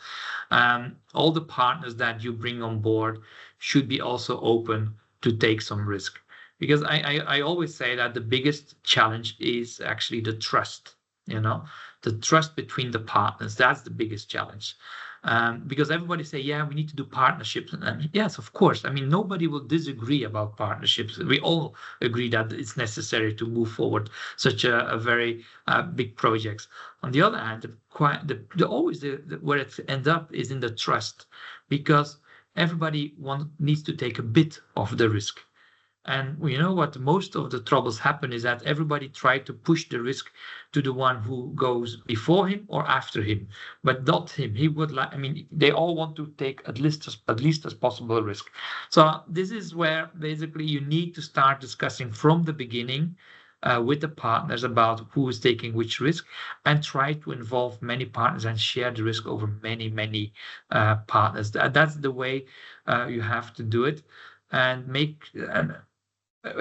all the partners that you bring on board should be also open to take some risk. Because I always say that the biggest challenge is actually the trust, you know, the trust between the partners. That's the biggest challenge. Because everybody say, yeah, we need to do partnerships. And yes, of course. I mean, nobody will disagree about partnerships. We all agree that it's necessary to move forward such a very big projects. On the other hand, where it ends up is in the trust, because everybody needs to take a bit of the risk. And you know what? Most of the troubles happen is that everybody tried to push the risk to the one who goes before him or after him, but not him. He would like, I mean, they all want to take at least as possible risk. So this is where basically you need to start discussing from the beginning with the partners about who is taking which risk, and try to involve many partners and share the risk over many partners. That's the way you have to do it, and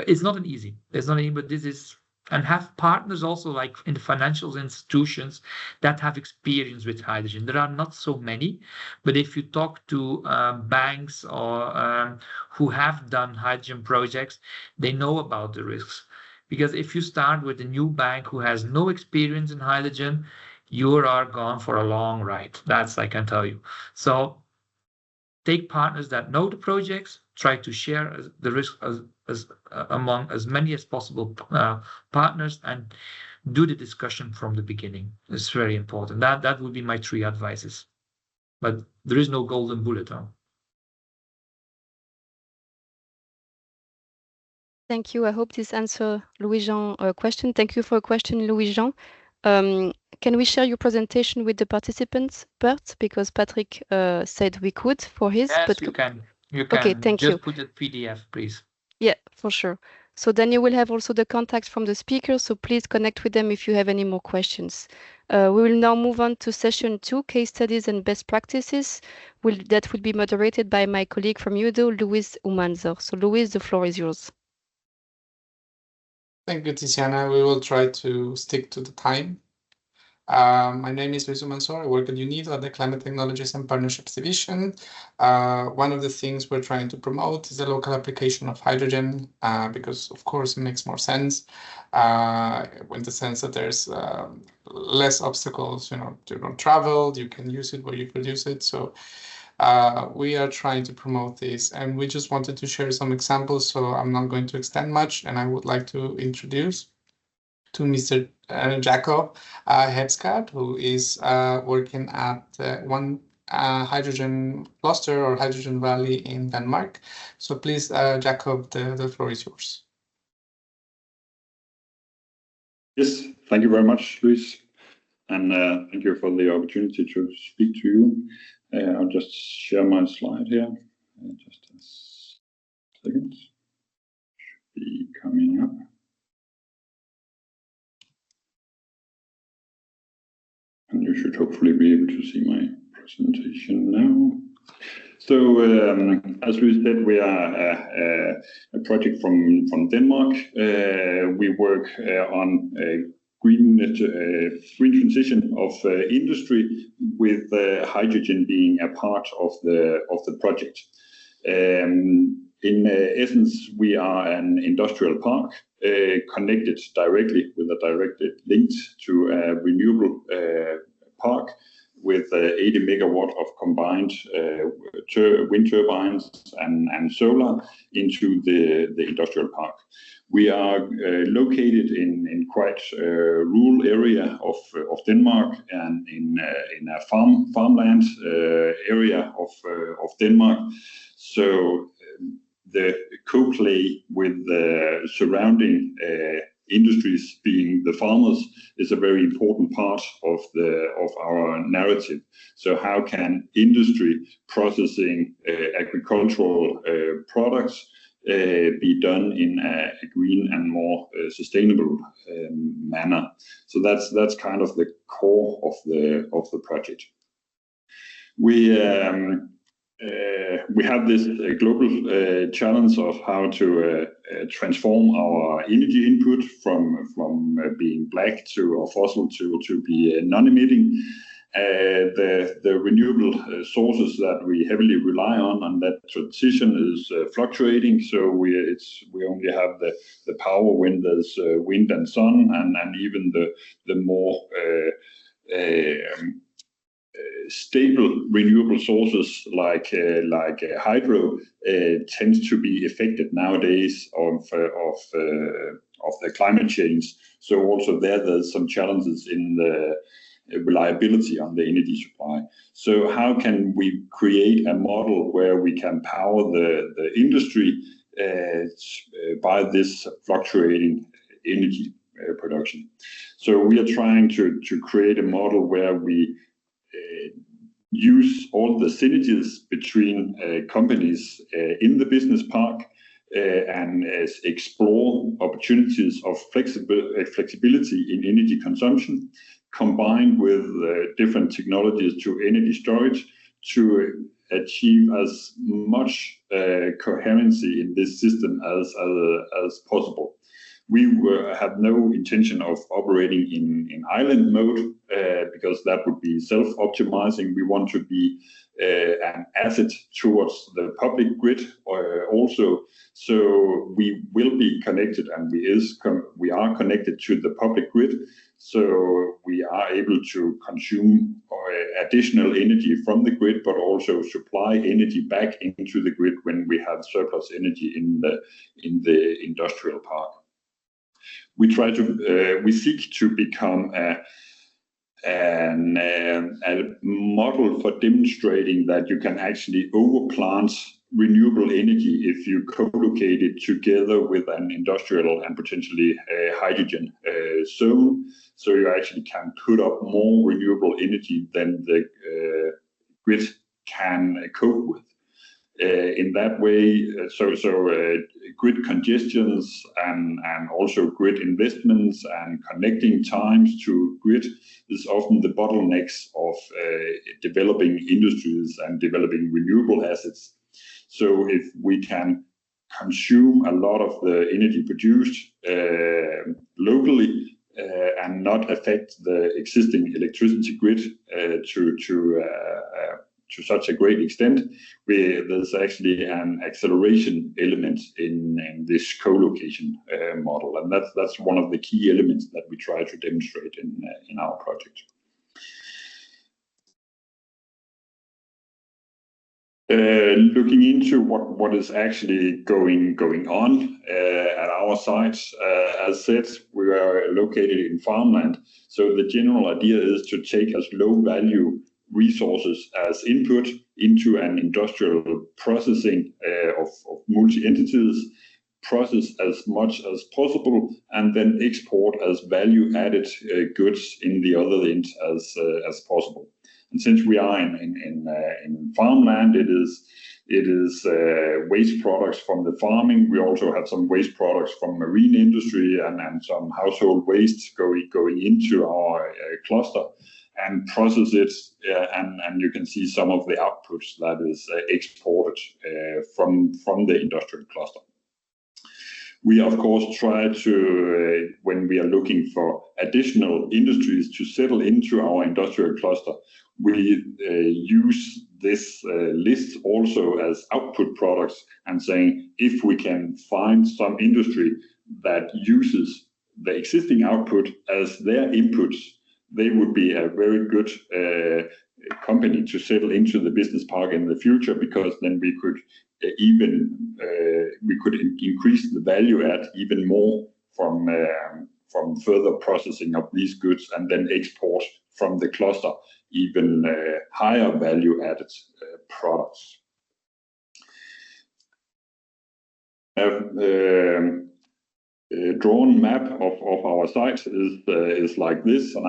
it's not easy, but this is, and have partners also like in the financial institutions that have experience with hydrogen. There are not so many, but if you talk to banks or who have done hydrogen projects, they know about the risks. Because if you start with a new bank who has no experience in hydrogen, you are gone for a long ride. That's, I can tell you. So take partners that know the projects, try to share the risk among as many as possible partners, and do the discussion from the beginning. It's very important. That would be my 3 advices. But there is no golden bullet. Thank you. I hope this answers Louis-Jean's question. Thank you for a question, Louis-Jean. Can we share your presentation with the participants, Bert? Because Patrick said we could for his. Yes, but you can. You can. Okay, thank you. Just put it PDF, please. Yeah, for sure. So then you will have also the contact from the speakers, so please connect with them if you have any more questions. We will now move on to session 2, case studies and best practices. That will be moderated by my colleague from UNIDO, Luiz Umanzor. So Luiz, the floor is yours. Thank you, Tiziana. We will try to stick to the time. My name is Luiz Umanzor. I work at UNIDO at the Climate Technologies and Partnerships Division. One of the things we're trying to promote is the local application of hydrogen because, of course, it makes more sense in the sense that there's less obstacles. You don't travel, you can use it where you produce it. So we are trying to promote this, and we just wanted to share some examples. So I'm not going to extend much, and I would like to introduce to Mr. Jakob Hebsgaard, who is working at one hydrogen cluster or hydrogen valley in Denmark. So please, Jakob, the floor is yours. Yes, thank you very much, Luiz. And thank you for the opportunity to speak to you. I'll just share my slide here. Just a second. Should be coming up. And you should hopefully be able to see my presentation now. So, as Luiz said, we are a project from Denmark. We work on green transition of industry, with hydrogen being a part of the project. In essence, we are an industrial park connected directly with a direct link to a renewable park with 80 megawatt of combined wind turbines and solar into the industrial park. We are located in quite a rural area of Denmark, and in a farmland area of Denmark. So the co-play with the surrounding industries, being the farmers, is a very important part of our narrative. So how can industry processing agricultural products be done in a green and more sustainable manner? So that's kind of the core of the project. We have this global challenge of how to transform our energy input from being black or fossil to be non-emitting. The renewable sources that we heavily rely on, and that transition is fluctuating. So we only have the power when there's wind and sun, and even the more stable renewable sources like hydro tends to be affected nowadays of the climate change. So also there's some challenges in the reliability on the energy supply. So how can we create a model where we can power the industry by this fluctuating energy production? So we are trying to create a model where we use all the synergies between companies in the business park and explore opportunities of flexibility in energy consumption, combined with different technologies to energy storage, to achieve as much coherency in this system as possible. We have no intention of operating in island mode because that would be self-optimizing. We want to be an asset towards the public grid also. So we will be connected, and we are connected to the public grid. So we are able to consume additional energy from the grid, but also supply energy back into the grid when we have surplus energy in the industrial park. We seek to become a model for demonstrating that you can actually overplant renewable energy if you co-locate it together with an industrial and potentially a hydrogen zone. So you actually can put up more renewable energy than the grid can cope with. In that way, grid congestions and also grid investments and connecting times to grid is often the bottlenecks of developing industries and developing renewable assets. So if we can consume a lot of the energy produced locally and not affect the existing electricity grid to such a great extent, there's actually an acceleration element in this co-location model, and that's one of the key elements that we try to demonstrate in our project. Looking into what is actually going on at our sites, as said, we are located in farmland, so the general idea is to take as low value resources as input into an industrial processing of multi-entities, process as much as possible, and then export as value-added goods in the other end as possible. And since we are in farmland, it is waste products from the farming. We also have some waste products from marine industry and some household waste going into our cluster and process it, and you can see some of the outputs that is exported from the industrial cluster. We of course try to, when we are looking for additional industries to settle into our industrial cluster, we use this list also as output products and saying if we can find some industry that uses the existing output as their inputs, they would be a very good company to settle into the business park in the future, because then we could increase the value add even more from further processing of these goods, and then export from the cluster even higher value added products. Drawn map of our site is like this, and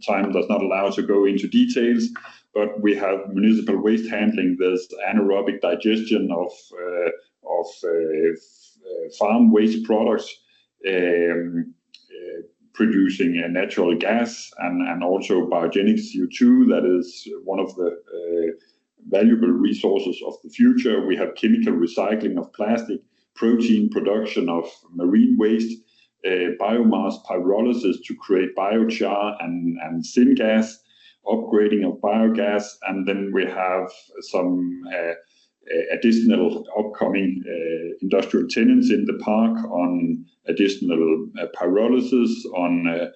time does not allow to go into details, but we have municipal waste handling. There's anaerobic digestion of farm waste products, producing natural gas and also biogenic CO2. That is one of the valuable resources of the future. We have chemical recycling of plastic, protein production of marine waste, biomass pyrolysis to create biochar and syngas, upgrading of biogas, and then we have some additional upcoming industrial tenants in the park on additional pyrolysis, on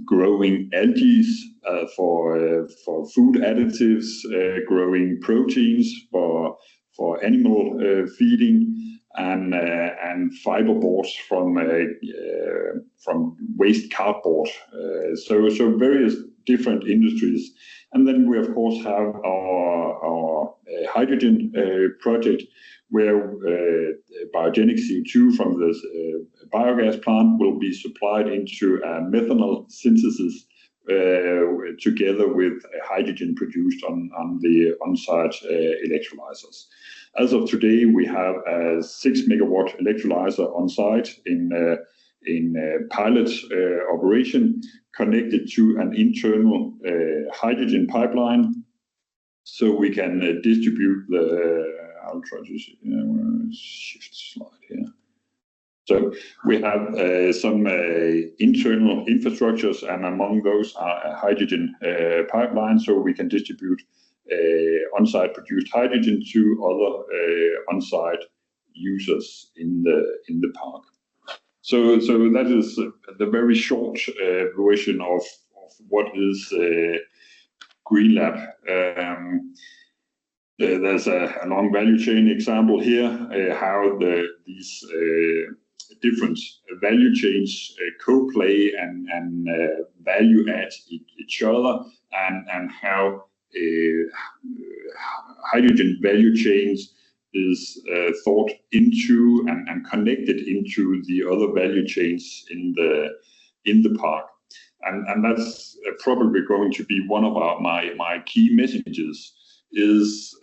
growing algae for food additives, growing proteins for animal feeding, and fiberboards from waste cardboard. So various different industries. And then we of course have our hydrogen project, where biogenic CO2 from this biogas plant will be supplied into a methanol synthesis together with hydrogen produced on the on-site electrolyzers. As of today, we have a 6 megawatt electrolyzer on site in pilot operation, connected to an internal hydrogen pipeline, so we can distribute the. I'll try to shift slide here. So we have some internal infrastructures, and among those are a hydrogen pipeline, so we can distribute on-site produced hydrogen to other on-site users in the park. So that is the very short version of what is Green Lab. There's a long value chain example here, how these different value chains co-play and value add each other, and how hydrogen value chains is thought into and connected into the other value chains in the park. And that's probably going to be one of my key messages. Is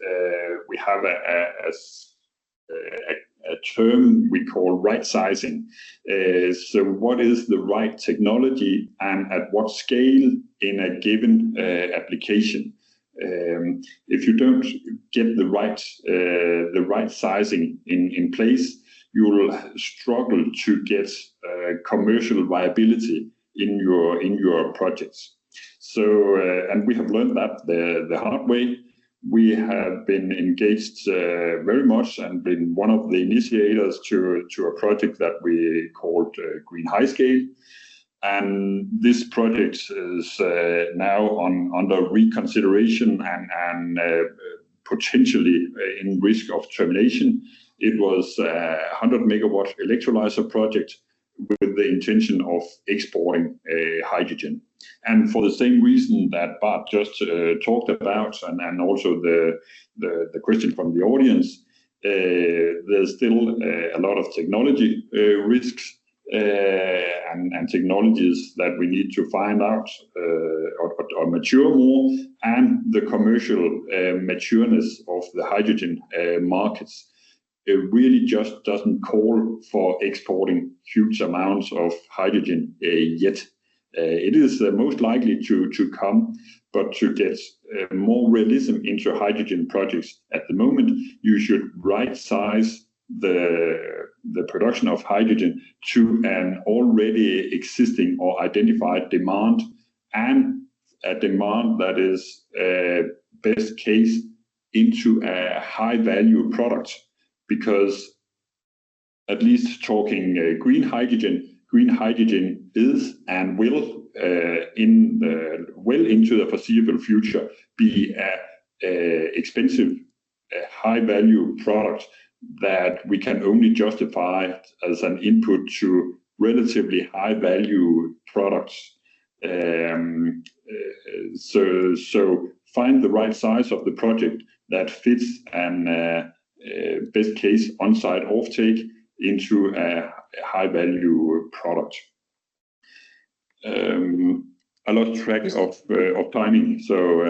we have a term we call right sizing. So what is the right technology and at what scale in a given application? If you don't get the right sizing in place, you will struggle to get commercial viability in your projects. So and we have learned that the hard way. We have been engaged very much and been one of the initiators to a project that we called Green High Scale. And this project is now under reconsideration and potentially in risk of termination. It was a 100 megawatt electrolyzer project with the intention of exporting hydrogen. And for the same reason that Bart just talked about, and also the question from the audience, there's still a lot of technology risks and technologies that we need to find out or mature more, and the commercial matureness of the hydrogen markets. It really just doesn't call for exporting huge amounts of hydrogen yet. It is most likely to come, but to get more realism into hydrogen projects at the moment, you should right-size the production of hydrogen to an already existing or identified demand, and a demand that is best case into a high-value product. Because at least talking green hydrogen is and will well into the foreseeable future be a expensive, high-value product that we can only justify as an input to relatively high-value products. So find the right size of the project that fits and best case on-site offtake into a high-value product. I lost track of timing, so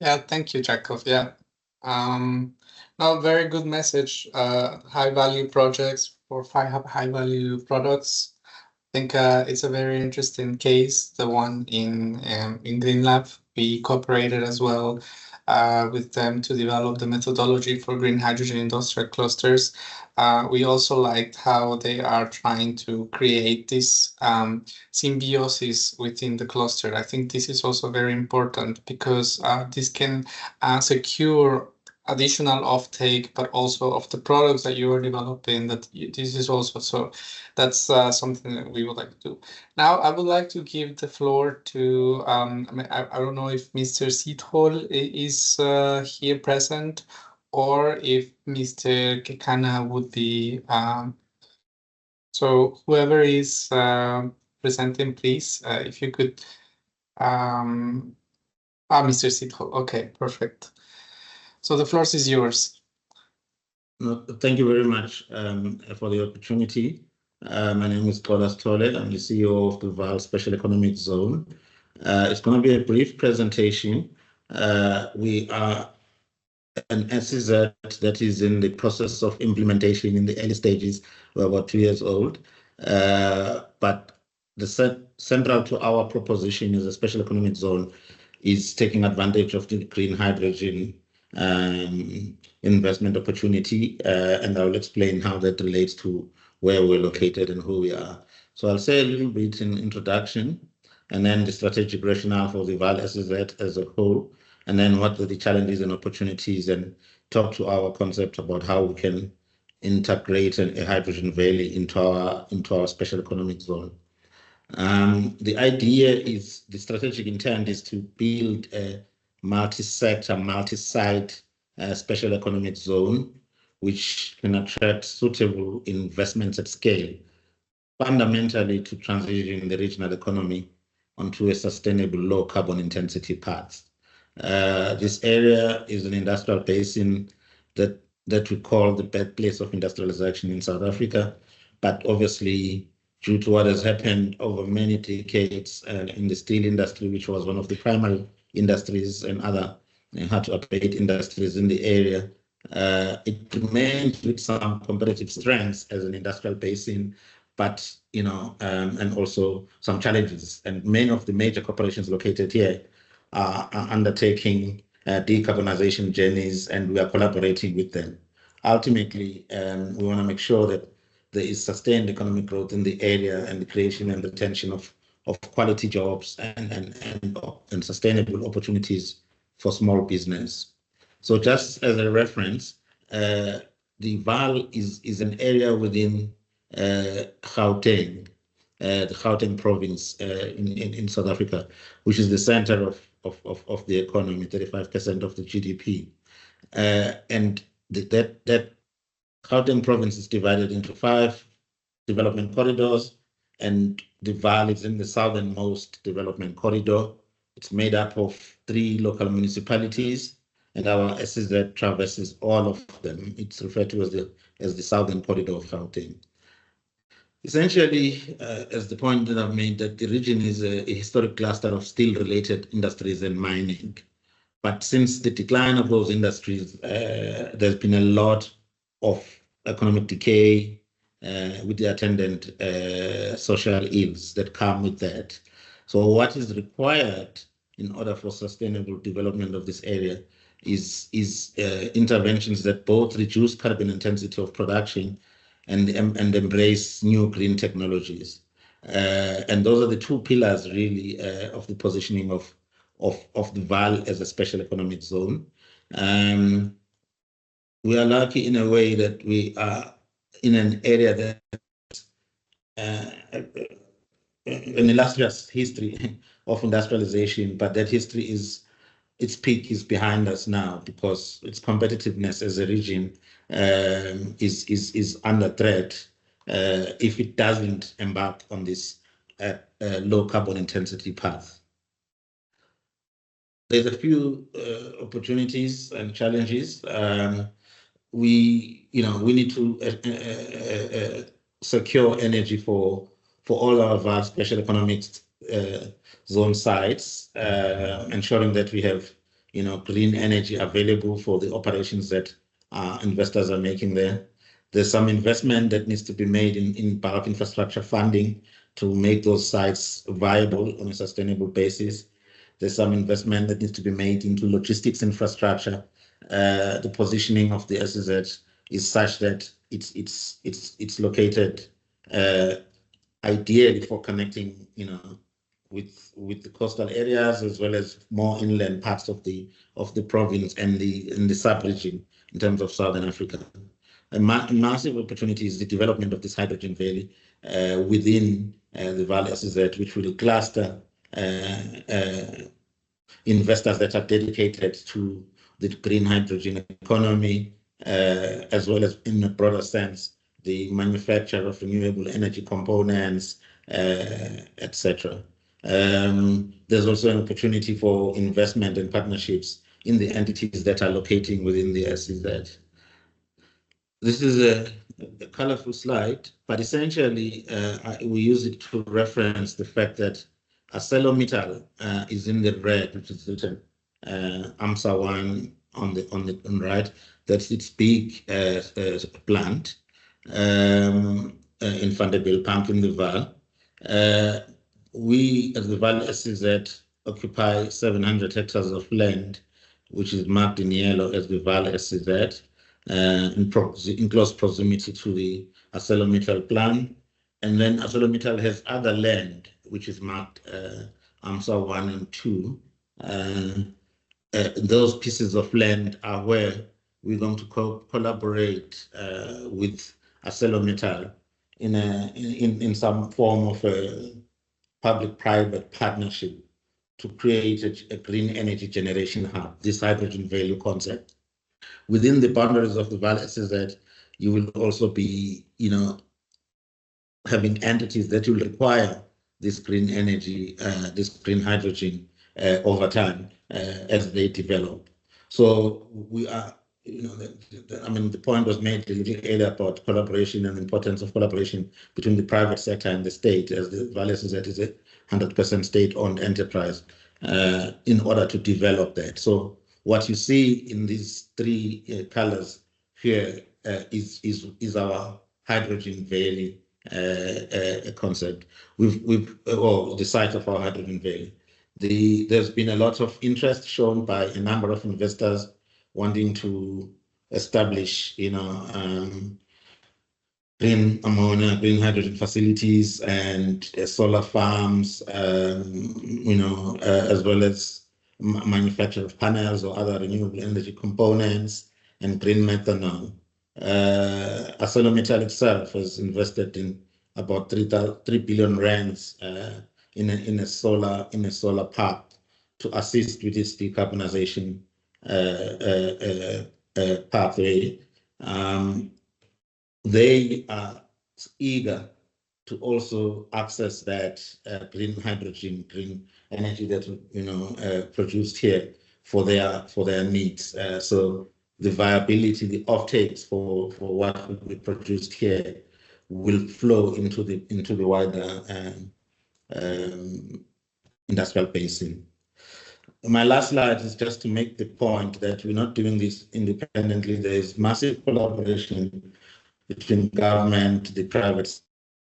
yeah, thank you, Jakob. Yeah, no, very good message. High-value projects for high-value products. I think it's a very interesting case, the one in Green Lab. We cooperated as well with them to develop the methodology for green hydrogen industrial clusters. We also liked how they are trying to create this symbiosis within the cluster. I think this is also very important because this can secure additional offtake, but also of the products that you are developing. This is also, so that's something that we would like to do. Now, I would like to give the floor to, I don't know if Mr. Sithole is here present, or if Mr. Kekana would be, so whoever is presenting, please, if you could, Mr. Sithole, okay, perfect. So the floor is yours. No, thank you very much for the opportunity. My name is Xola Sithole. I'm the CEO of the Vaal Special Economic Zone. It's going to be a brief presentation. We are an SEZ that is in the process of implementation in the early stages. We're about 2 years old. But the central to our proposition is a special economic zone is taking advantage of the green hydrogen investment opportunity, and I will explain how that relates to where we're located and who we are. So I'll say a little bit in introduction, and then the strategic rationale for the Vaal SEZ as a whole, and then what are the challenges and opportunities, and talk to our concept about how we can integrate a hydrogen valley into our special economic zone. The idea is, the strategic intent is to build a multi-sector, multi-site special economic zone which can attract suitable investments at scale, fundamentally to transition the regional economy onto a sustainable low carbon intensity path. This area is an industrial basin that we call the birthplace of industrialization in South Africa, but obviously due to what has happened over many decades in the steel industry, which was one of the primary industries and other hard-to-abate industries in the area, it remains with some competitive strengths as an industrial basin, but and also some challenges. And many of the major corporations located here are undertaking decarbonization journeys, and we are collaborating with them. Ultimately, we want to make sure that there is sustained economic growth in the area and the creation and retention of quality jobs and sustainable opportunities for small business. So just as a reference, the Vaal is an area within Gauteng, the Gauteng province in South Africa, which is the center of the economy, 35% of the GDP. And that Gauteng province is divided into 5 development corridors, and the Vaal is in the southernmost development corridor. It's made up of 3 local municipalities, and our SEZ traverses all of them. It's referred to as the southern corridor of Gauteng. Essentially, as the point that I've made, that the region is a historic cluster of steel-related industries and mining. But since the decline of those industries, there's been a lot of economic decay with the attendant social ills that come with that. So what is required in order for sustainable development of this area is interventions that both reduce carbon intensity of production and embrace new green technologies. And those are the 2 pillars really of the positioning of the Vaal as a special economic zone. We are lucky in a way that we are in an area that an illustrious history of industrialization, but that history its peak is behind us now because its competitiveness as a region is under threat if it doesn't embark on this low carbon intensity path. There's a few opportunities and challenges. We need to secure energy for all our vast special economic zone sites, ensuring that we have green energy available for the operations that investors are making there. There's some investment that needs to be made in bulk infrastructure funding to make those sites viable on a sustainable basis. There's some investment that needs to be made into logistics infrastructure. The positioning of the SEZ is such that it's located ideally for connecting, with the coastal areas as well as more inland parts of the province and the sub-region in terms of Southern Africa. A massive opportunity is the development of this hydrogen valley within the Vaal SEZ, which will cluster investors that are dedicated to the green hydrogen economy, as well as in a broader sense, the manufacture of renewable energy components, etc. There's also an opportunity for investment and partnerships in the entities that are locating within the SEZ. This is a colorful slide, but essentially we use it to reference the fact that ArcelorMittal is in the red, which is written AMSA 1 on the right. That's its big plant in Vanderbijlpark in the Vaal. We, as the Vaal SEZ, occupy 700 hectares of land, which is marked in yellow as the Vaal SEZ, in close proximity to the ArcelorMittal plant. And then ArcelorMittal has other land, which is marked AMSA 1 and 2. Those pieces of land are where we're going to collaborate with ArcelorMittal in some form of a public-private partnership to create a green energy generation hub, this hydrogen value concept. within the boundaries of the Vaal SEZ, you will also be, having entities that will require this green energy, this green hydrogen over time as they develop. So we are, the point was made a little earlier about collaboration and the importance of collaboration between the private sector and the state, as the Vaal SEZ is a 100% state-owned enterprise in order to develop that. So what you see in these three colors here is our hydrogen valley concept. Or the site of our hydrogen valley. There's been a lot of interest shown by a number of investors wanting to establish, green ammonia, green hydrogen facilities, and solar farms, as well as manufacture of panels or other renewable energy components, and green methanol. ArcelorMittal itself has invested in about 3 billion rands in a solar park to assist with this decarbonization pathway. They are eager to also access that green hydrogen, green energy that produced here for their needs. So the viability, the offtakes for what will be produced here will flow into the wider industrial basin. My last slide is just to make the point that we're not doing this independently. There is massive collaboration between government, the private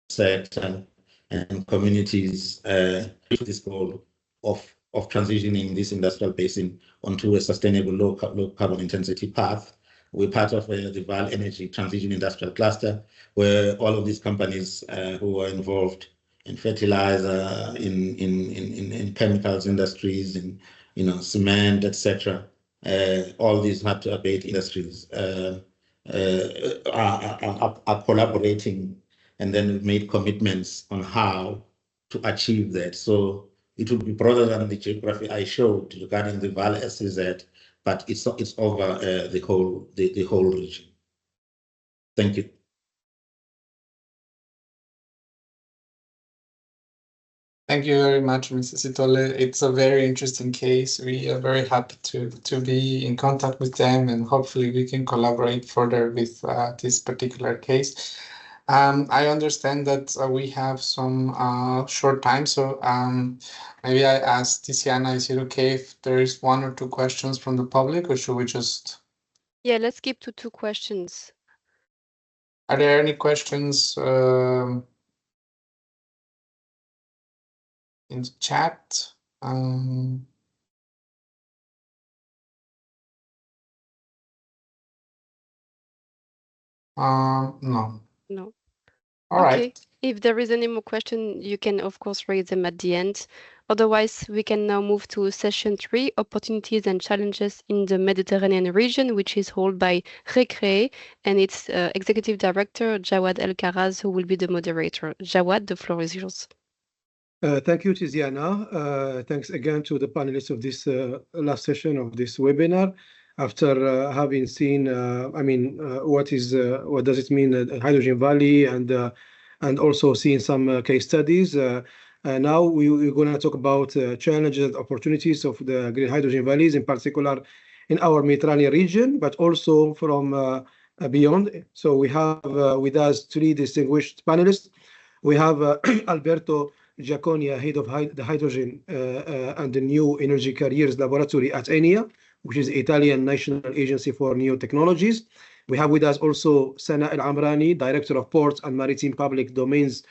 sector, and communities with this goal of transitioning this industrial basin onto a sustainable low carbon intensity path. We're part of the Vaal Energy Transition Industrial Cluster, where all of these companies who are involved in fertilizer, in chemicals industries, in cement, etc., all these hard to abate industries are collaborating, and then we've made commitments on how to achieve that. So it will be broader than the geography I showed regarding the Vaal SEZ, but it's over the whole region. Thank you. Thank you very much, Mr. Sithole. It's a very interesting case. We are very happy to be in contact with them, and hopefully we can collaborate further with this particular case. I understand that we have some short time, so maybe I ask Tiziana, is it okay if there is 1 or 2 questions from the public, or should we just... Yeah, let's keep to 2 questions. Are there any questions in the chat? No. No. All Okay. right. If there is any more question, you can of course raise them at the end. Otherwise, we can now move to session 3, opportunities and challenges in the Mediterranean region, which is held by RECREEE and its executive director, Jauad El Kharraz, who will be the moderator. Jauad, the floor is yours. Thank you, Tiziana. Thanks again to the panelists of this last session of this webinar. After having seen, what does it mean, Hydrogen Valley, and also seeing some case studies. Now we're going to talk about challenges and opportunities of the green hydrogen valleys, in particular in our Mediterranean region, but also from beyond. So we have with us 3 distinguished panelists. We have Alberto Giaconia, head of the Hydrogen and the New Energy Careers Laboratory at ENEA, which is the Italian National Agency for New Technologies. We have with us also Sanae El Amrani, Director of Ports and Maritime Public Domains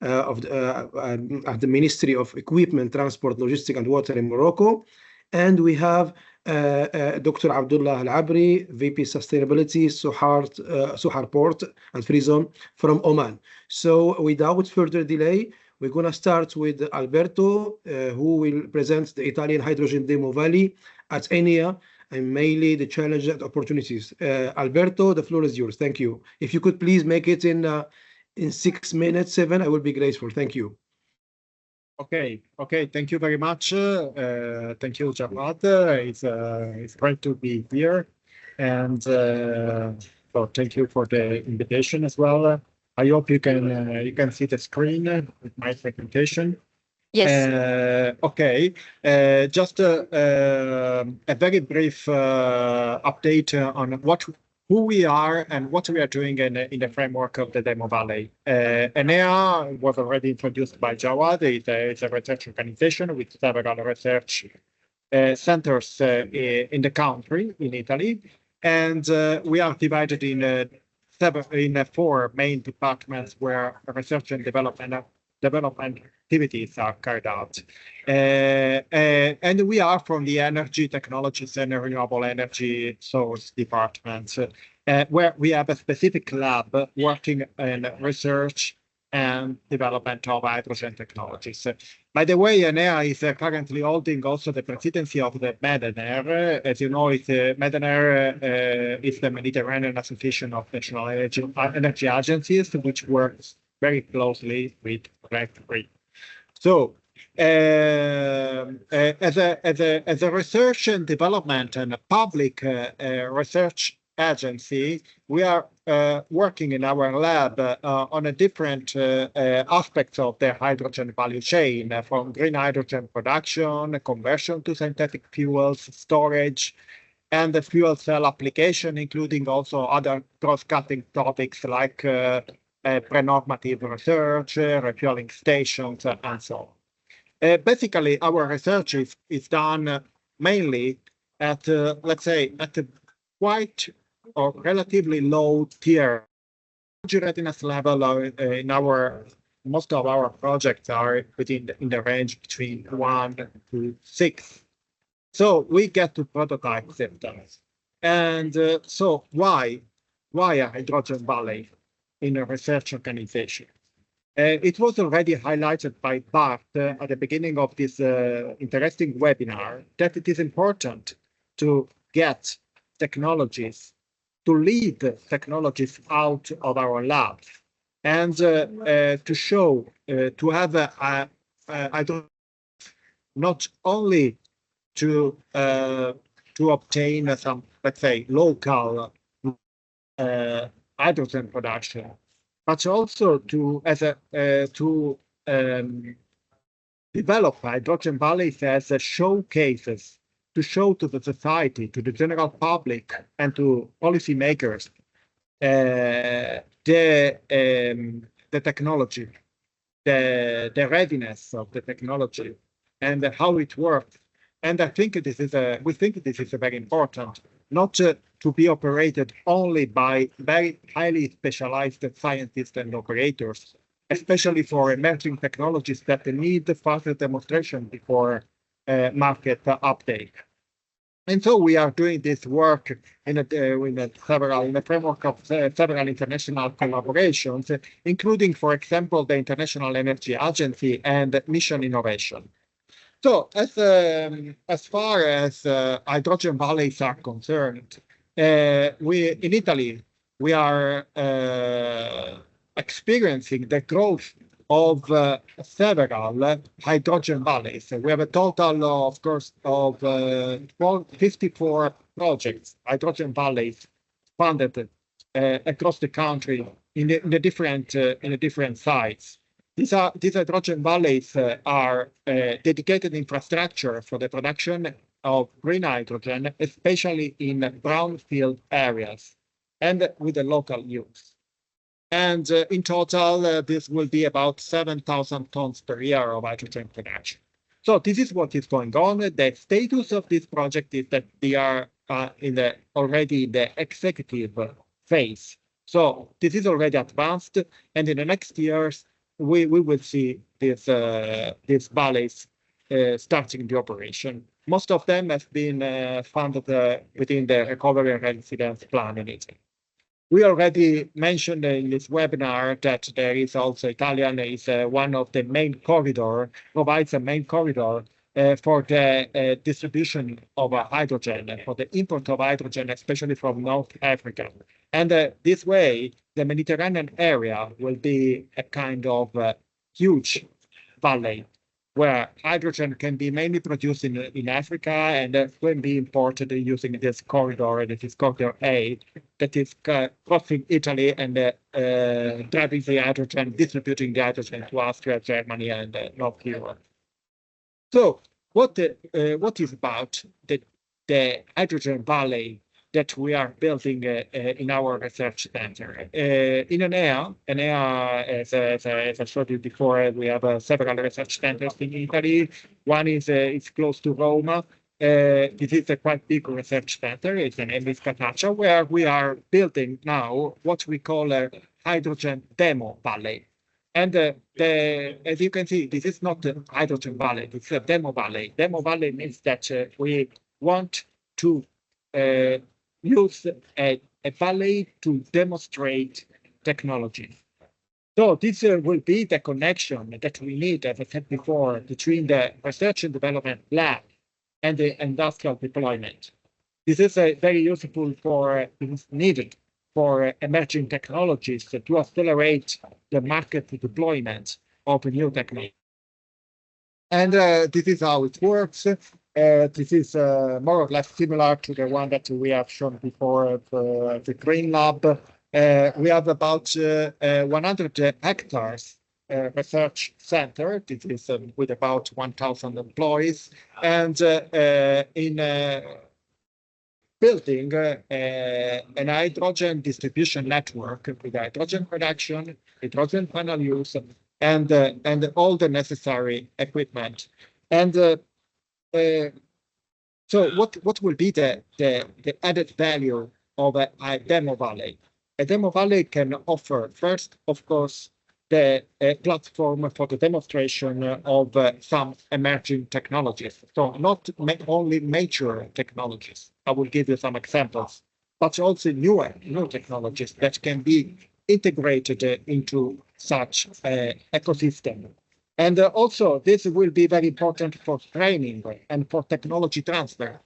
at the Ministry of Equipment, Transport, Logistics and Water in Morocco. And we have Dr. Abdullah Al Abri, VP Sustainability, Sohar Port and Free Zone from Oman. So without further delay, we're going to start with Alberto, who will present the Italian Hydrogen Demo Valley at ENEA, and mainly the challenges and opportunities. Alberto, the floor is yours. Thank you. If you could please make it in 6 minutes, 7, I will be grateful. Thank you. Okay. Thank you very much. Thank you, Jauad. It's great to be here. And so thank you for the invitation as well. I hope you can see the screen with my presentation. Yes. Okay. Just a very brief update on who we are and what we are doing in the framework of the Demo Valley. ENEA was already introduced by Jauad. It's a research organization with several research centers in the country, in Italy. And we are divided in four main departments where research and development activities are carried out. And we are from the Energy Technologies and Renewable Energy Source Department, where we have a specific lab working in research and development of hydrogen technologies. By the way, ENEA is currently holding also the presidency of the MEDENER. As you know, MEDENER is the Mediterranean Association of National Energy Agencies, which works very closely with RECREEE. So, as a research and development and a public research agency, we are working in our lab on a different aspects of the hydrogen value chain, from green hydrogen production, conversion to synthetic fuels, storage, and the fuel cell application, including also other cross-cutting topics like pre-normative research, refueling stations, and so on. Basically, our research is done mainly at, let's say, at a quite or relatively low tier readiness level. In most of our projects are in the range between 1 to 6. So we get to prototype systems. And so why a hydrogen valley in a research organization? It was already highlighted by Bart at the beginning of this interesting webinar that it is important to get technologies, to lead technologies out of our labs, and to show, to have not only to obtain some, let's say, local hydrogen production, but also to develop hydrogen valleys as showcases to show to the society, to the general public, and to policymakers the technology, the readiness of the technology, and how it works. And I think we think this is very important, not to be operated only by very highly specialized scientists and operators, especially for emerging technologies that need further demonstration before market uptake. And so we are doing this work in the framework of several international collaborations, including, for example, the International Energy Agency and Mission Innovation. So as far as hydrogen valleys are concerned, in Italy, we are experiencing the growth of several hydrogen valleys. We have a total, of course, of 54 projects, hydrogen valleys, funded across the country in the different sites. These hydrogen valleys are dedicated infrastructure for the production of green hydrogen, especially in brownfield areas and with the local use. And in total, this will be about 7,000 tons per year of hydrogen production. So this is what is going on. The status of this project is that they are already in the executive phase. So this is already advanced, and in the next years, we will see these valleys starting the operation. Most of them have been funded within the Recovery and Resilience Plan in Italy. We already mentioned in this webinar that there is also Italian is one of the main corridor, provides a main corridor for the distribution of hydrogen, for the import of hydrogen, especially from North Africa. And this way, the Mediterranean area will be a kind of huge valley where hydrogen can be mainly produced in Africa and can be imported using this corridor, that is corridor A, that is crossing Italy and driving the hydrogen, distributing the hydrogen to Austria, Germany, and North Europe. So what is about the hydrogen valley that we are building in our research center? In Enea, as I showed you before, we have several research centers in Italy. One is close to Roma. This is a quite big research center. It's an Cataccia, where we are building now what we call a hydrogen demo valley. And as you can see, this is not a hydrogen valley, it's a demo valley. Demo valley means that we want to use a valley to demonstrate technology. So this will be the connection that we need, as I said before, between the research and development lab and the industrial deployment. This is very useful for, is needed for emerging technologies to accelerate the market deployment of new technology. And this is how it works. This is more or less similar to the one that we have shown before, the Green Lab. We have about 100 hectares research center. This is with about 1,000 employees, and in building an hydrogen distribution network with hydrogen production, hydrogen final use, and all the necessary equipment. And so what will be the added value of a demo valley? A demo valley can offer first, of course, the platform for the demonstration of some emerging technologies. So not only major technologies. I will give you some examples, but also new technologies that can be integrated into such ecosystem. And also, this will be very important for training and for technology transfer.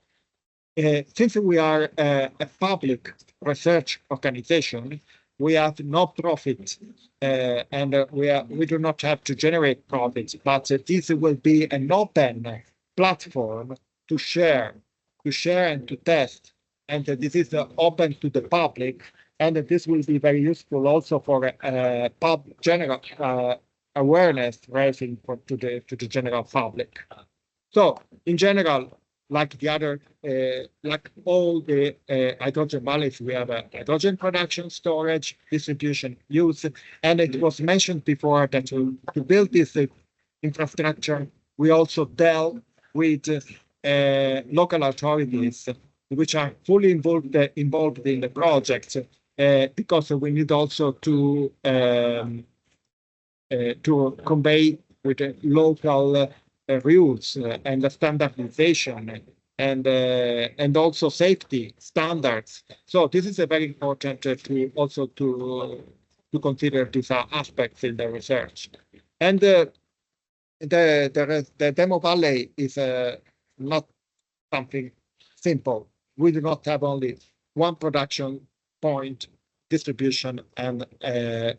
Since we are a public research organization, we have no profit, and we do not have to generate profits, but this will be an open platform to share and to test. And this is open to the public, and this will be very useful also for general awareness raising to the general public. So in general, like the other, like all the hydrogen valleys, we have hydrogen production, storage, distribution, use, and it was mentioned before that to build this infrastructure, we also dealt with local authorities which are fully involved in the project, because we need also to convey with local rules and the standardization and also safety standards. So this is a very important to also to consider these aspects in the research. And the demo valley is not something simple. We do not have only one production point, distribution, and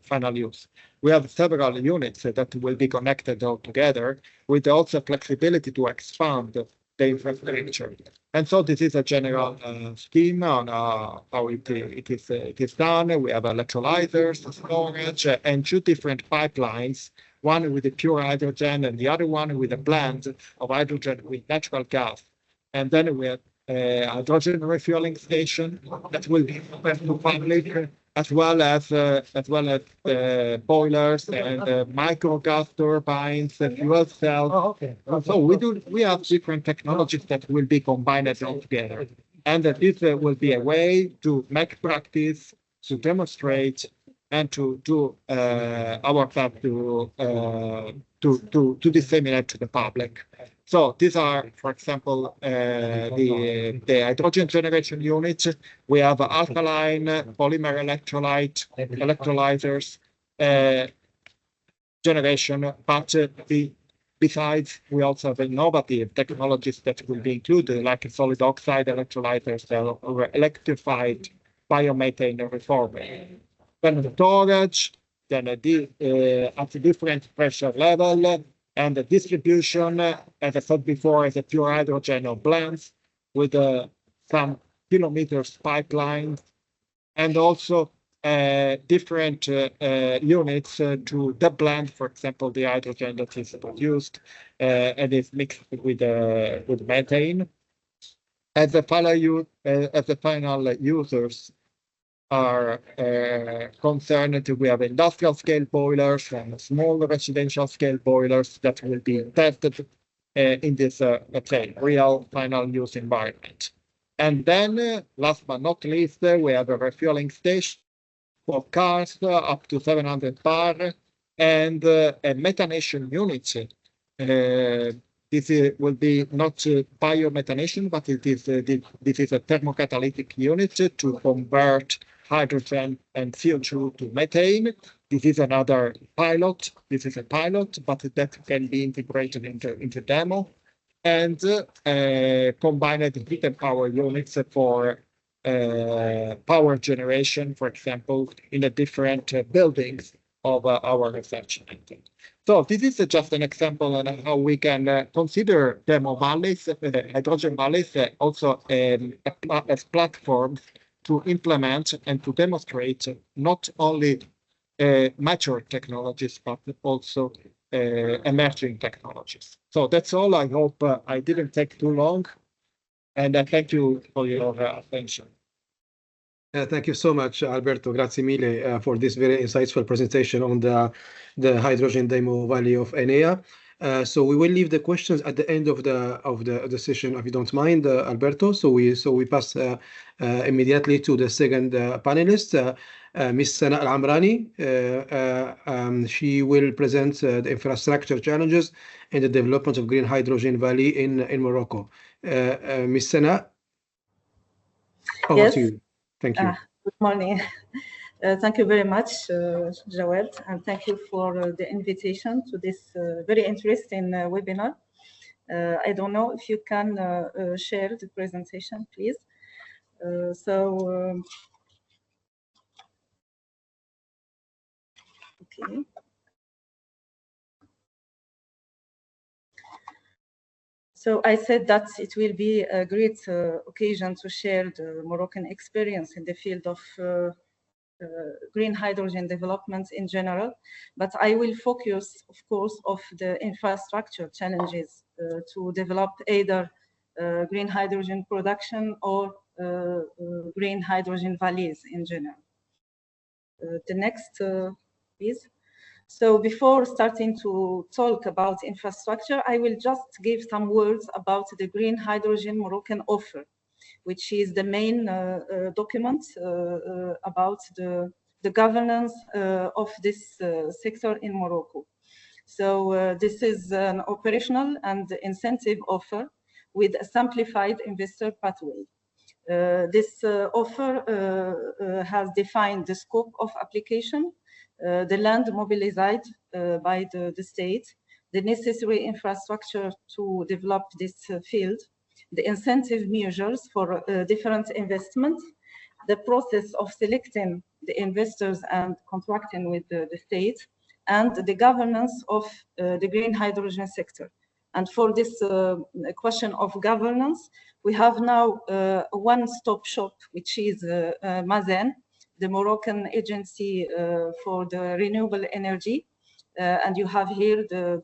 final use. We have several units that will be connected all together, with also flexibility to expand the infrastructure. And so this is a general scheme on how it is done. We have electrolyzers, storage, and two different pipelines, one with the pure hydrogen and the other one with a blend of hydrogen with natural gas. And then we have a hydrogen refueling station that will be open to public, as well as boilers and micro gas turbines, fuel cells. Oh, okay. So we have different technologies that will be combined all together, and this will be a way to make practice, to demonstrate, and to do our part to disseminate to the public. So these are, for example, the hydrogen generation units. We have alkaline, polymer electrolyzers generation, but besides, we also have innovative technologies that will be included, like solid oxide electrolyzers or electrified biomethane reformer. Then storage, then at a different pressure level, And the distribution, as I said before, is a pure hydrogen or blends with some kilometers pipeline, and also different units to the blend, for example, the hydrogen that is produced and is mixed with methane. As the final users are concerned, we have industrial scale boilers and small residential scale boilers that will be tested in this, let's say, real final use environment. And then, last but not least, we have a refueling station for cars up to 700 bar and a methanation unit. This will be not biomethanation, but it is this is a thermocatalytic unit to convert hydrogen and CO2 to methane. This is another pilot. This is a pilot, but that can be integrated into demo. And combined heat and power units for power generation, for example, in the different buildings of our research center. So this is just an example on how we can consider demo valleys, hydrogen valleys, also as platforms to implement and to demonstrate not only mature technologies, but also emerging technologies. So that's all. I hope I didn't take too long, and I thank you for your attention. Thank you so much, Alberto. Grazie mille for this very insightful presentation on the hydrogen demo valley of Enea. So we will leave the questions at the end of the session, if you don't mind, Alberto. So we pass immediately to the second panelist, Ms. Sanae El Amrani. She will present the infrastructure challenges and the development of green hydrogen valley in Morocco. Ms. Sanae, over to you. Thank you. Good morning. Thank you very much, Jauad, and thank you for the invitation to this very interesting webinar. I don't know if you can share the presentation, please. Okay. So I said that it will be a great occasion to share the Moroccan experience in the field of green hydrogen development in general, but I will focus, of course, on the infrastructure challenges to develop either green hydrogen production or green hydrogen valleys in general. The next, please. So before starting to talk about infrastructure, I will just give some words about the green hydrogen Moroccan offer, which is the main document about the governance of this sector in Morocco. So this is an operational and incentive offer with a simplified investor pathway. This offer has defined the scope of application, the land mobilized by the state, the necessary infrastructure to develop this field, the incentive measures for different investments, the process of selecting the investors and contracting with the state, and the governance of the green hydrogen sector. And for this question of governance, we have now a one-stop shop, which is Mazen, the Moroccan agency for the renewable energy. And you have here the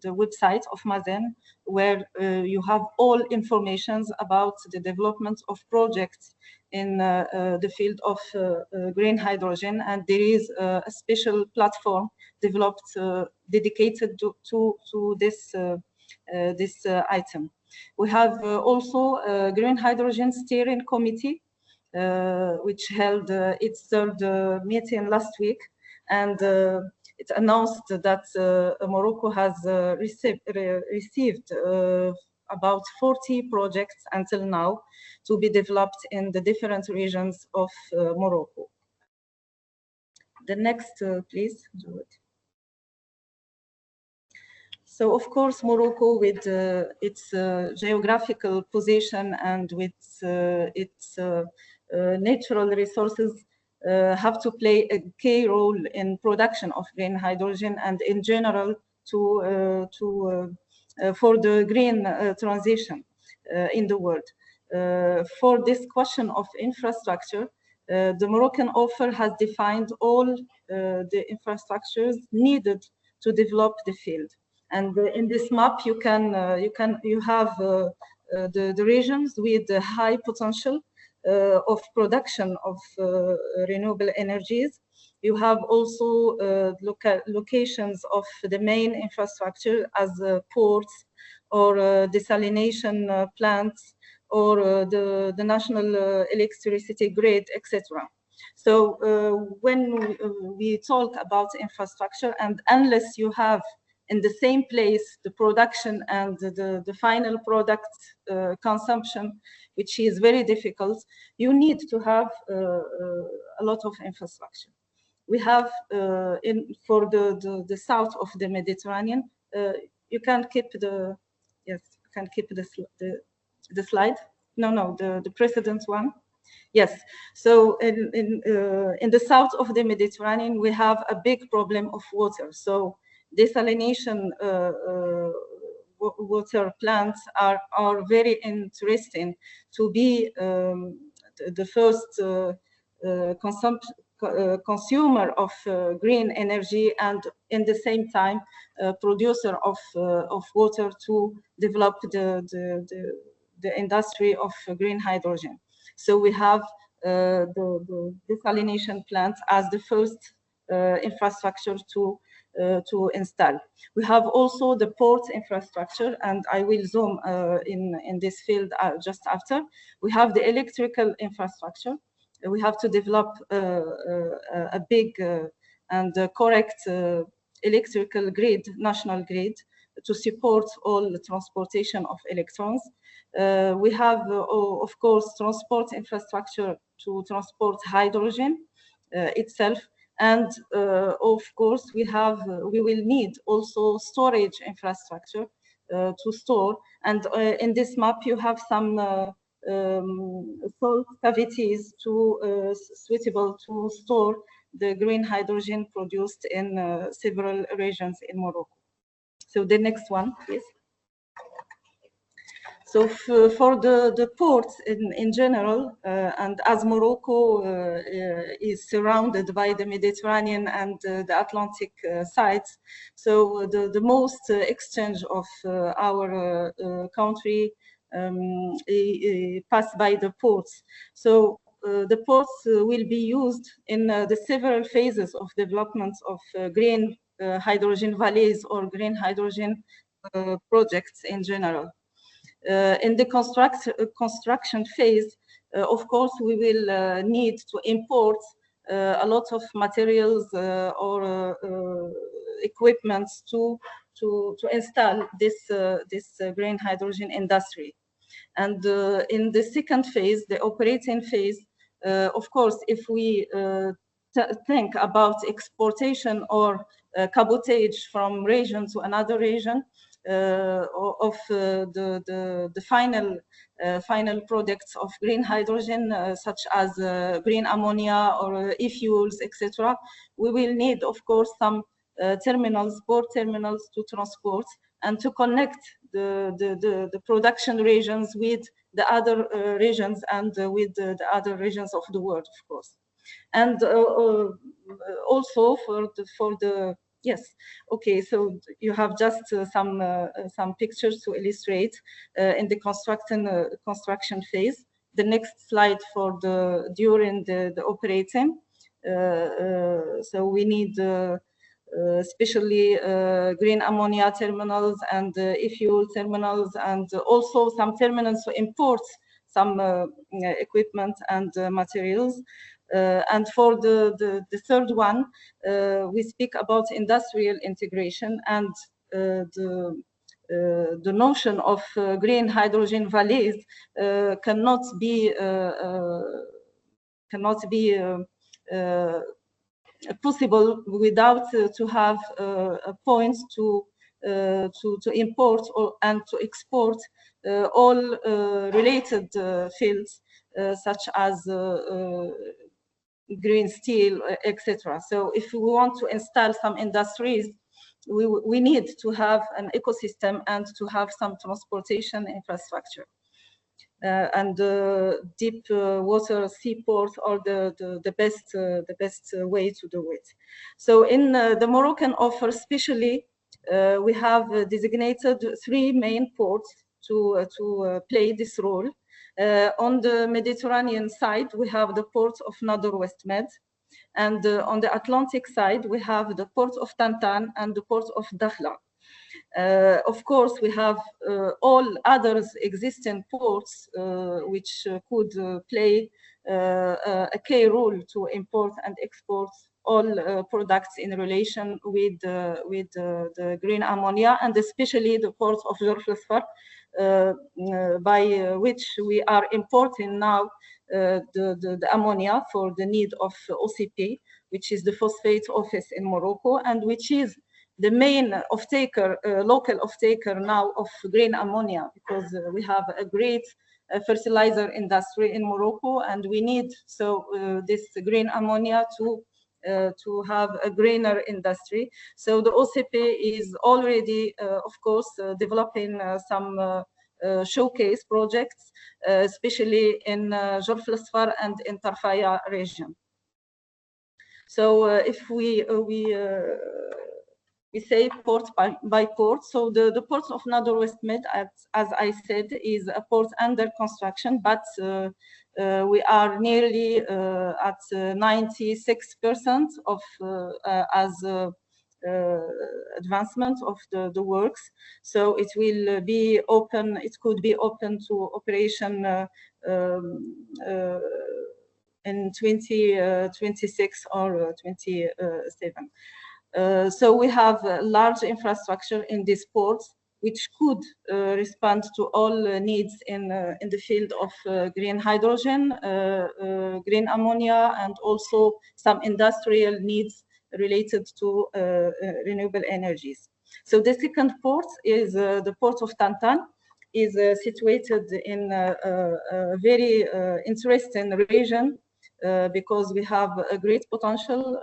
website of Mazen, where you have all informations about the development of projects in the field of green hydrogen. And there is a special platform developed dedicated to this item. We have also a green hydrogen steering committee, which held its third meeting last week, and it announced that Morocco has received about 40 projects until now to be developed in the different regions of Morocco. The next, please, Jauad. So, of course, Morocco, with its geographical position and with its natural resources, have to play a key role in production of green hydrogen and in general for the green transition in the world. For this question of infrastructure, the Moroccan offer has defined all the infrastructures needed to develop the field. And in this map, you have the regions with the high potential of production of renewable energies. You have also locations of the main infrastructure as ports or desalination plants or the national electricity grid, etc. So when we talk about infrastructure, and unless you have in the same place the production and the final product consumption, which is very difficult, you need to have a lot of infrastructure. We have for the south of the Mediterranean, you can keep the, yes, you can keep the slide. No, the precedent one. Yes, so in the south of the Mediterranean, we have a big problem of water. So desalination water plants are very interesting to be the first consumer of green energy, and in the same time producer of water to develop the industry of green hydrogen. So we have the desalination plants as the first infrastructure to install. We have also the port infrastructure, and I will zoom in this field just after. We have the electrical infrastructure. We have to develop a big and correct electrical grid, national grid, to support all the transportation of electrons. We have, of course, transport infrastructure to transport hydrogen itself. And of course, we will need also storage infrastructure to store. And in this map, you have some salt cavities suitable to store the green hydrogen produced in several regions in Morocco. So the next one, please. So for the ports in general, and as Morocco is surrounded by the Mediterranean and the Atlantic sides, so the most exchange of our country pass by the ports. So the ports will be used in the several phases of development of green hydrogen valleys or green hydrogen projects in general. In the construction phase, of course, we will need to import a lot of materials or equipments to install this green hydrogen industry. And in the second phase, the operating phase, of course, if we think about exportation or cabotage from region to another region, of the final products of green hydrogen, such as green ammonia or e-fuels, etc. We will need, of course, some terminals, port terminals to transport and to connect the production regions with the other regions and with the other regions of the world, of course. And also for the yes, okay, so you have just some pictures to illustrate in the construction phase. The next slide for during the operating. So we need especially green ammonia terminals and e-fuel terminals, and also some terminals to import some equipment and materials. And for the third one, we speak about industrial integration, and the notion of green hydrogen valleys cannot be possible without to have points to import and to export all related fields such as green steel, etc. So if we want to install some industries we need to have an ecosystem and to have some transportation infrastructure. And deep water seaports are the best way to do it. So in the Moroccan offer, especially, we have designated 3 main ports to play this role. On the Mediterranean side, we have the port of Nador West Med, and on the Atlantic side, we have the port of Tantan and the port of Dakhla. Of course, we have all others existing ports which could play a key role to import and export all products in relation with the green ammonia, and especially the port of Jorf al-Sfar, by which we are importing now the ammonia for the need of OCP, which is the phosphate office in Morocco, and which is the main off-taker, local off-taker now of green ammonia, because we have a great fertilizer industry in Morocco, and we need this green ammonia to have a greener industry. So the OCP is already, of course, developing some showcase projects, especially in Jorf al-Sfar and in Tarfaya region. So if we say port by port. So the port of Nador West Med, as I said, is a port under construction, but we are nearly at 96% of as advancement of the works. So it will be open. It could be open to operation in 2026 or 27. So we have large infrastructure in these ports, which could respond to all needs in the field of green hydrogen, green ammonia, and also some industrial needs related to renewable energies. So the second port is the port of Tantan, is situated in a very interesting region because we have a great potential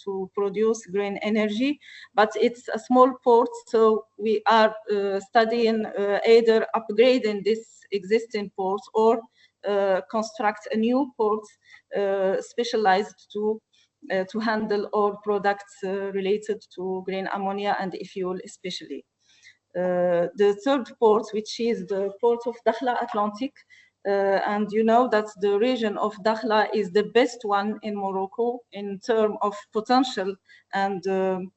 to produce green energy, but it's a small port, so we are studying either upgrading this existing port or construct a new port specialized to handle all products related to green ammonia and e-fuel especially. The third port, which is the port of Dakhla Atlantic, and you know that the region of Dakhla is the best one in Morocco in terms of potential and the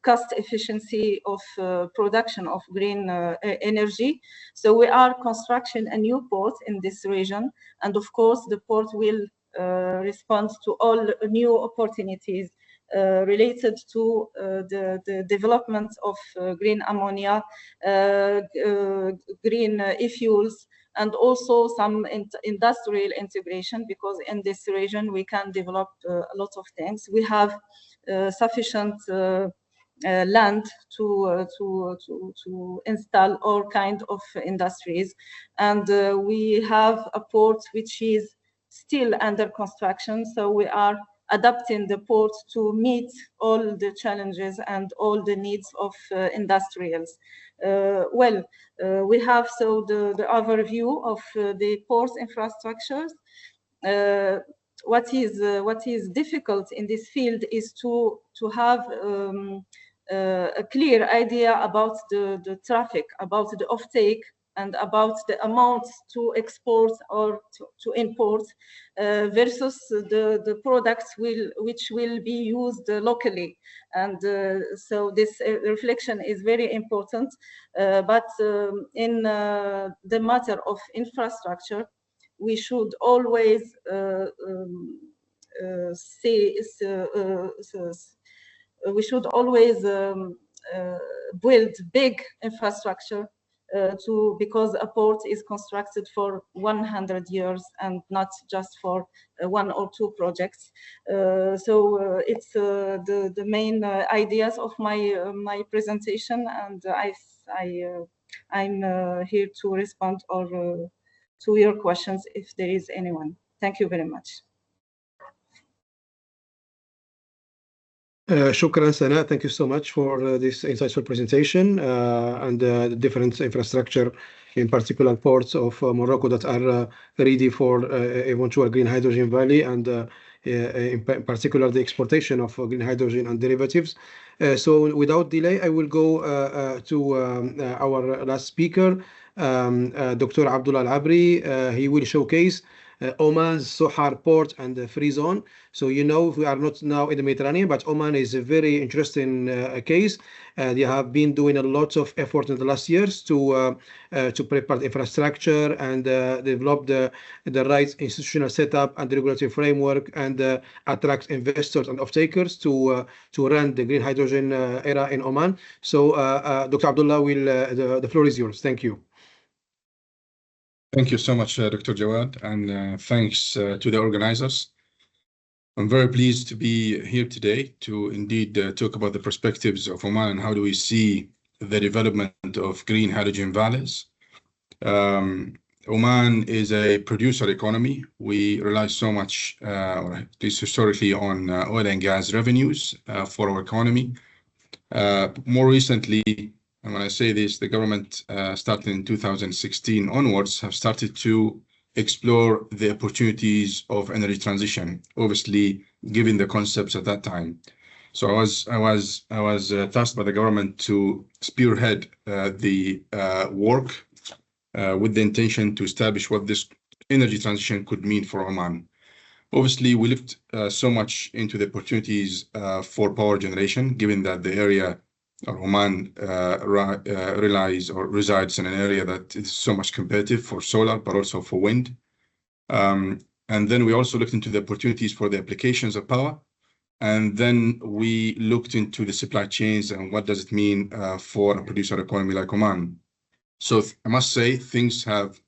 cost efficiency of production of green energy. So we are constructing a new port in this region, and of course the port will respond to all new opportunities related to the development of green ammonia, green e-fuels, and also some industrial integration, because in this region we can develop a lot of things. We have sufficient land to install all kinds of industries, and we have a port which is still under construction, so we are adapting the port to meet all the challenges and all the needs of industrials. We have the overview of the port infrastructures. What is difficult in this field is to have a clear idea about the traffic, about the offtake, and about the amount to export or to import versus the products which will be used locally. And so this reflection is very important. But in the matter of infrastructure, we should always build big infrastructure because a port is constructed for 100 years and not just for 1 or 2 projects. So it's the main ideas of my presentation, and I'm here to respond or to your questions if there is anyone. Thank you very much. Shukran, Sana. Thank you so much for this insightful presentation and the different infrastructure, in particular ports of Morocco that are ready for eventual green hydrogen valley, and in particular the exportation of green hydrogen and derivatives. So without delay, I will go to our last speaker, Dr. Abdullah Al Abri. He will showcase Oman's Sohar port and the free zone. So we are not now in the Mediterranean, but Oman is a very interesting case. They have been doing a lot of effort in the last years to prepare the infrastructure and develop the right institutional setup and the regulatory framework, and attract investors and off-takers to run the green hydrogen era in Oman. So Dr. Abdullah, the floor is yours. Thank you. Thank you so much, Dr. Jauad, and thanks to the organizers. I'm very pleased to be here today to indeed talk about the perspectives of Oman and how do we see the development of green hydrogen valleys. Oman is a producer economy. We rely so much, or at least historically, on oil and gas revenues for our economy. More recently, and when I say this, the government starting in 2016 onwards have started to explore the opportunities of energy transition, obviously given the concepts at that time. So I was tasked by the government to spearhead the work with the intention to establish what this energy transition could mean for Oman. Obviously, we looked so much into the opportunities for power generation, given that the area or Oman relies or resides in an area that is so much competitive for solar, but also for wind. And then we also looked into the opportunities for the applications of power. And then we looked into the supply chains and what does it mean for a producer economy like Oman. So I must say things have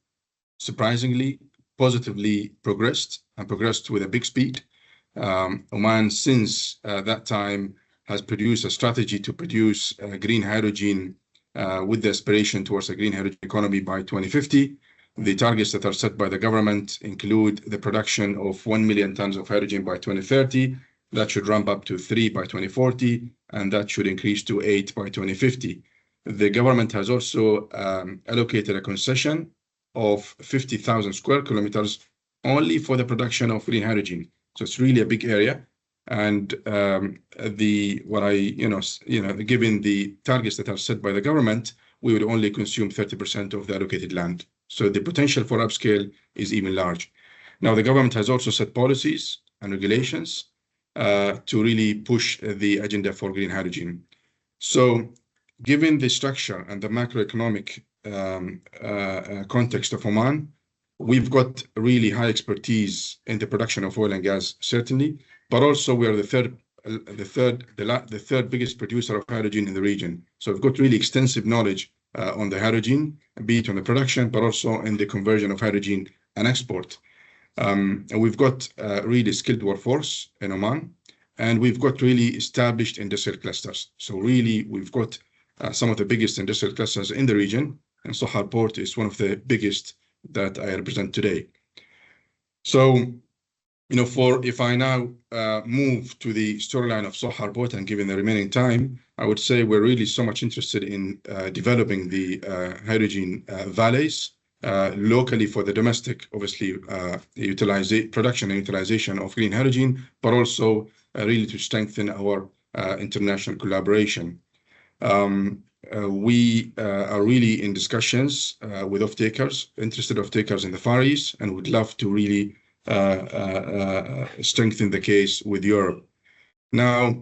surprisingly positively progressed and progressed with a big speed. Oman, since that time, has produced a strategy to produce green hydrogen with the aspiration towards a green hydrogen economy by 2050. The targets that are set by the government include the production of 1 million tons of hydrogen by 2030. That should ramp up to 3 by 2040, and that should increase to 8 by 2050. The government has also allocated a concession of 50,000 square kilometers only for the production of green hydrogen. So it's really a big area. And given the targets that are set by the government, we would only consume 30% of the allocated land. So the potential for upscale is even large. Now, the government has also set policies and regulations to really push the agenda for green hydrogen. So given the structure and the macroeconomic context of Oman, we've got really high expertise in the production of oil and gas, certainly, but also we are the third biggest producer of hydrogen in the region. So we've got really extensive knowledge on the hydrogen, be it on the production, but also in the conversion of hydrogen and export. And we've got a really skilled workforce in Oman, and we've got really established industrial clusters. So really, we've got some of the biggest industrial clusters in the region, and Sohar Port is one of the biggest that I represent today. So, if I now move to the storyline of Sohar Port, and given the remaining time, I would say we're really so much interested in developing the hydrogen valleys locally for the domestic, obviously, production and utilization of green hydrogen, but also really to strengthen our international collaboration. We are really in discussions with off-takers, interested off-takers in the Far East, and would love to really strengthen the case with Europe. Now,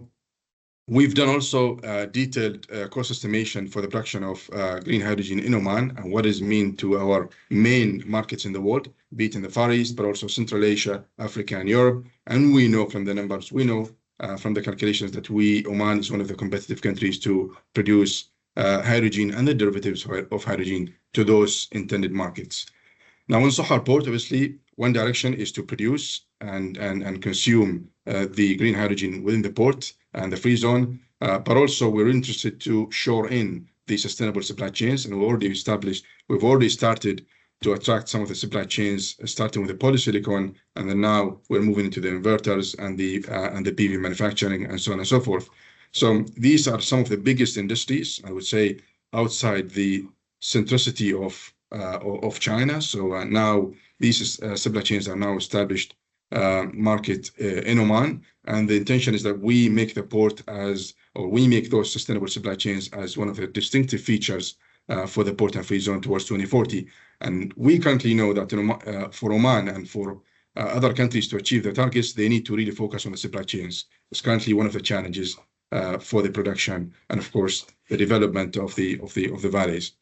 we've done also detailed cost estimation for the production of green hydrogen in Oman and what does it mean to our main markets in the world, be it in the Far East, but also Central Asia, Africa, and Europe. And we know from the numbers, from the calculations that Oman is one of the competitive countries to produce hydrogen and the derivatives of hydrogen to those intended markets. Now, in Sohar Port, obviously, one direction is to produce and consume the green hydrogen within the port and the free zone, but also we're interested to shore in the sustainable supply chains, and we've already started to attract some of the supply chains, starting with the polysilicon, and then now we're moving into the inverters and the PV manufacturing and so on and so forth. So these are some of the biggest industries, I would say, outside the centricity of China. So now these supply chains are now established market in Oman, and the intention is that we make the port or we make those sustainable supply chains as one of the distinctive features for the port and free zone towards 2040. And we currently know that for Oman and for other countries to achieve their targets, they need to really focus on the supply chains. It's currently one of the challenges for the production and, of course, the development of the valleys.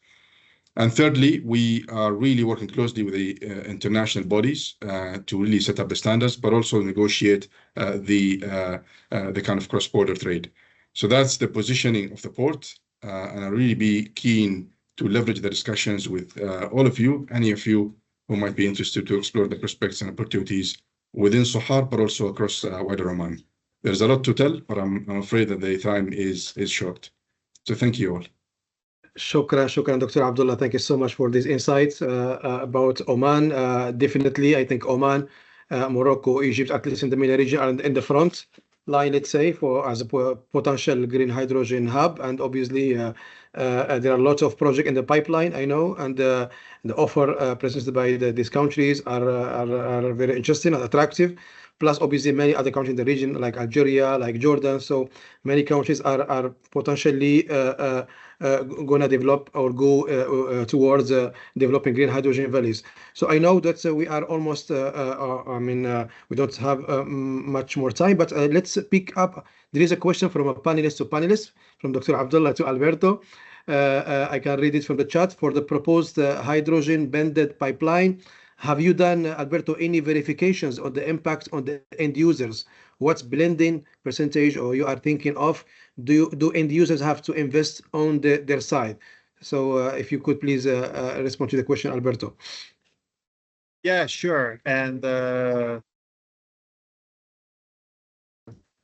And thirdly, we are really working closely with the international bodies to really set up the standards, but also negotiate the kind of cross-border trade. So that's the positioning of the port, and I'll really be keen to leverage the discussions with all of you, any of you who might be interested to explore the prospects and opportunities within Sohar, but also across wider Oman. There's a lot to tell, but I'm afraid that the time is short. So thank you all. Shukran, Dr. Abdullah. Thank you so much for these insights about Oman. Definitely, I think Oman, Morocco, Egypt, at least in the MENA region, are in the front line, let's say, as a potential green hydrogen hub. And obviously, there are lots of projects in the pipeline, I know, and the offer presented by these countries are very interesting and attractive. Plus, obviously, many other countries in the region, like Algeria, like Jordan. So many countries are potentially going to develop or go towards developing green hydrogen valleys. So I know that we are almost, we don't have much more time, but let's pick up. There is a question from a panelist to panelist, from Dr. Abdullah to Alberto. I can read it from the chat. For the proposed hydrogen banded pipeline, have you done, Alberto, any verifications on the impact on the end users? What's blending percentage, or you are thinking of? Do end users have to invest on their side? So if you could please respond to the question, Alberto. Yeah, sure. And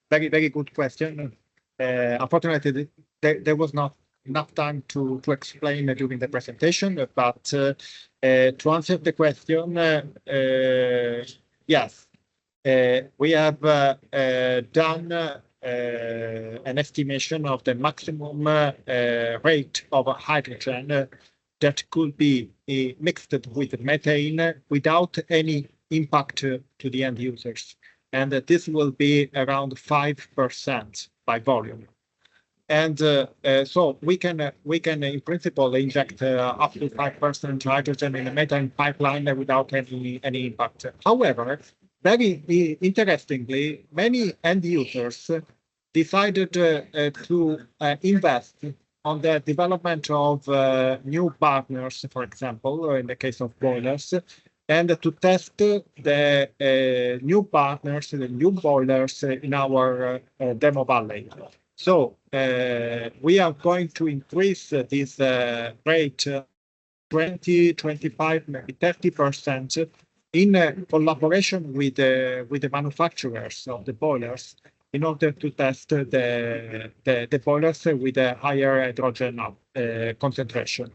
very good question. Unfortunately, there was not enough time to explain during the presentation, but to answer the question, yes, we have done an estimation of the maximum rate of hydrogen that could be mixed with methane without any impact to the end users. And this will be around 5% by volume. And so we can in principle inject up to 5% hydrogen in a methane pipeline without any impact. However, very interestingly, many end users decided to invest on the development of new partners, for example, in the case of boilers, and to test the new partners, the new boilers in our demo valley. So we are going to increase this rate 20, 25, maybe 30% in collaboration with the manufacturers of the boilers in order to test the boilers with a higher hydrogen concentration.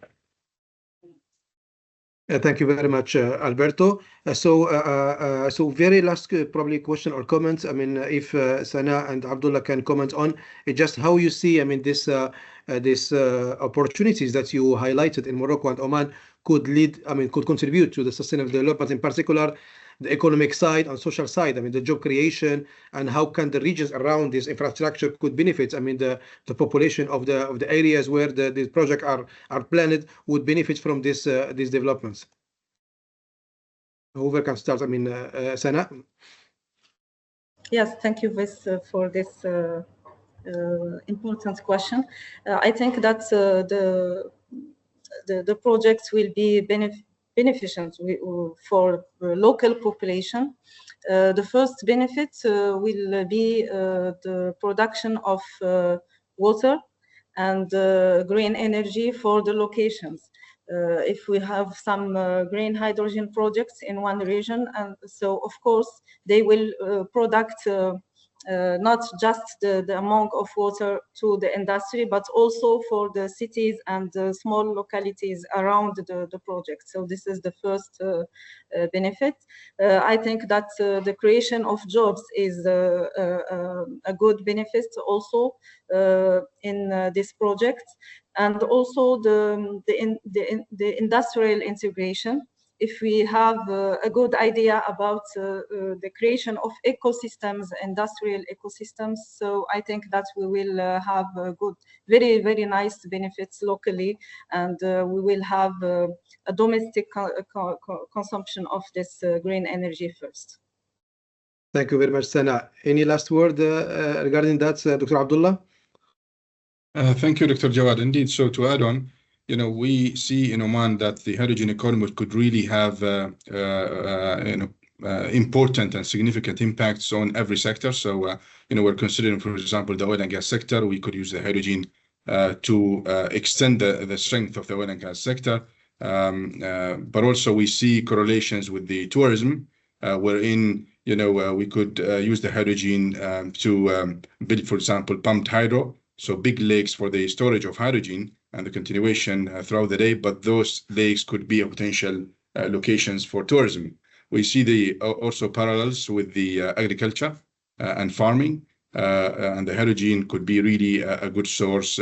Thank you very much, Alberto. So very last probably question or comments. I mean, if Sanae and Abdullah can comment on just how you see, I mean, this opportunities that you highlighted in Morocco and Oman could lead, I mean, could contribute to the sustainable development, in particular, the economic side and social side. I mean, the job creation, and how can the regions around this infrastructure could benefit. I mean, the population of the areas where these projects are planned would benefit from these developments. Whoever can start. I mean, Sanae. Yes, thank you, Luiz, for this important question. I think that the projects will be beneficent for local population. The first benefit will be the production of water and green energy for the locations. If we have some green hydrogen projects in one region, and so of course they will product not just the amount of water to the industry, but also for the cities and the small localities around the project. So this is the first benefit. I think that the creation of jobs is a good benefit also in this project, and also the industrial integration. If we have a good idea about the creation of ecosystems, industrial ecosystems, so I think that we will have good, very, very nice benefits locally, and we will have a domestic consumption of this green energy first. Thank you very much, Sana. Any last word regarding that, Dr. Abdullah? Thank you, Dr. Jauad. Indeed, so to add on, we see in Oman that the hydrogen economy could really have important and significant impacts on every sector. So, we're considering, for example, the oil and gas sector. We could use the hydrogen to extend the strength of the oil and gas sector. But also we see correlations with the tourism, wherein, we could use the hydrogen to build, for example, pumped hydro. So big lakes for the storage of hydrogen and the continuation throughout the day, but those lakes could be a potential locations for tourism. We see the also parallels with the agriculture and farming, and the hydrogen could be really a good source,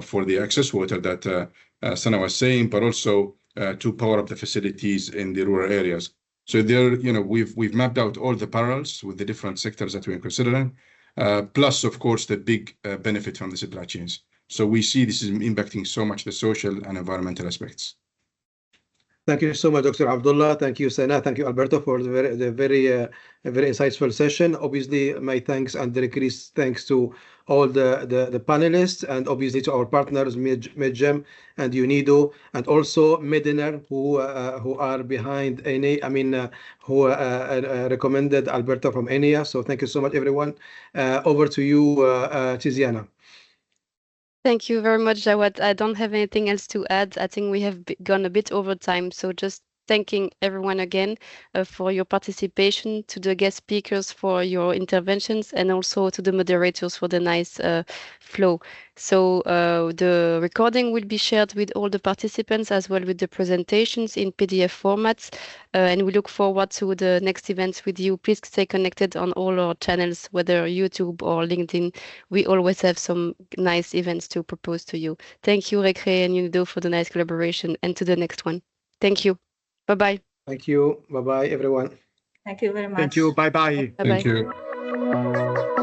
for the excess water that Sana was saying, but also to power up the facilities in the rural areas. So there, we've mapped out all the parallels with the different sectors that we're considering, plus, of course, the big benefit from the supply chains. So we see this is impacting so much the social and environmental aspects. Thank you so much, Dr. Abdullah. Thank you, Sana. Thank you, Alberto, for the very insightful session. Obviously, my thanks and RECREEE's thanks to all the panelists, and obviously to our partners, MedGem and UNIDO, and also Mediner, who are behind ENEA, who recommended Alberto from ENEA. So thank you so much, everyone. Over to you, Tiziana. Thank you very much, Jauad. I don't have anything else to add. I think we have gone a bit over time. So just thanking everyone again for your participation, to the guest speakers for your interventions, and also to the moderators for the nice flow. So the recording will be shared with all the participants, as well with the presentations in PDF formats. And we look forward to the next events with you. Please stay connected on all our channels, whether YouTube or LinkedIn. We always have some nice events to propose to you. Thank you, RECREEE and UNIDO, for the nice collaboration, and to the next one. Thank you. Bye-bye. Thank you. Bye-bye, everyone. Thank you very much. Thank you. Bye-bye. Bye-bye. Thank you.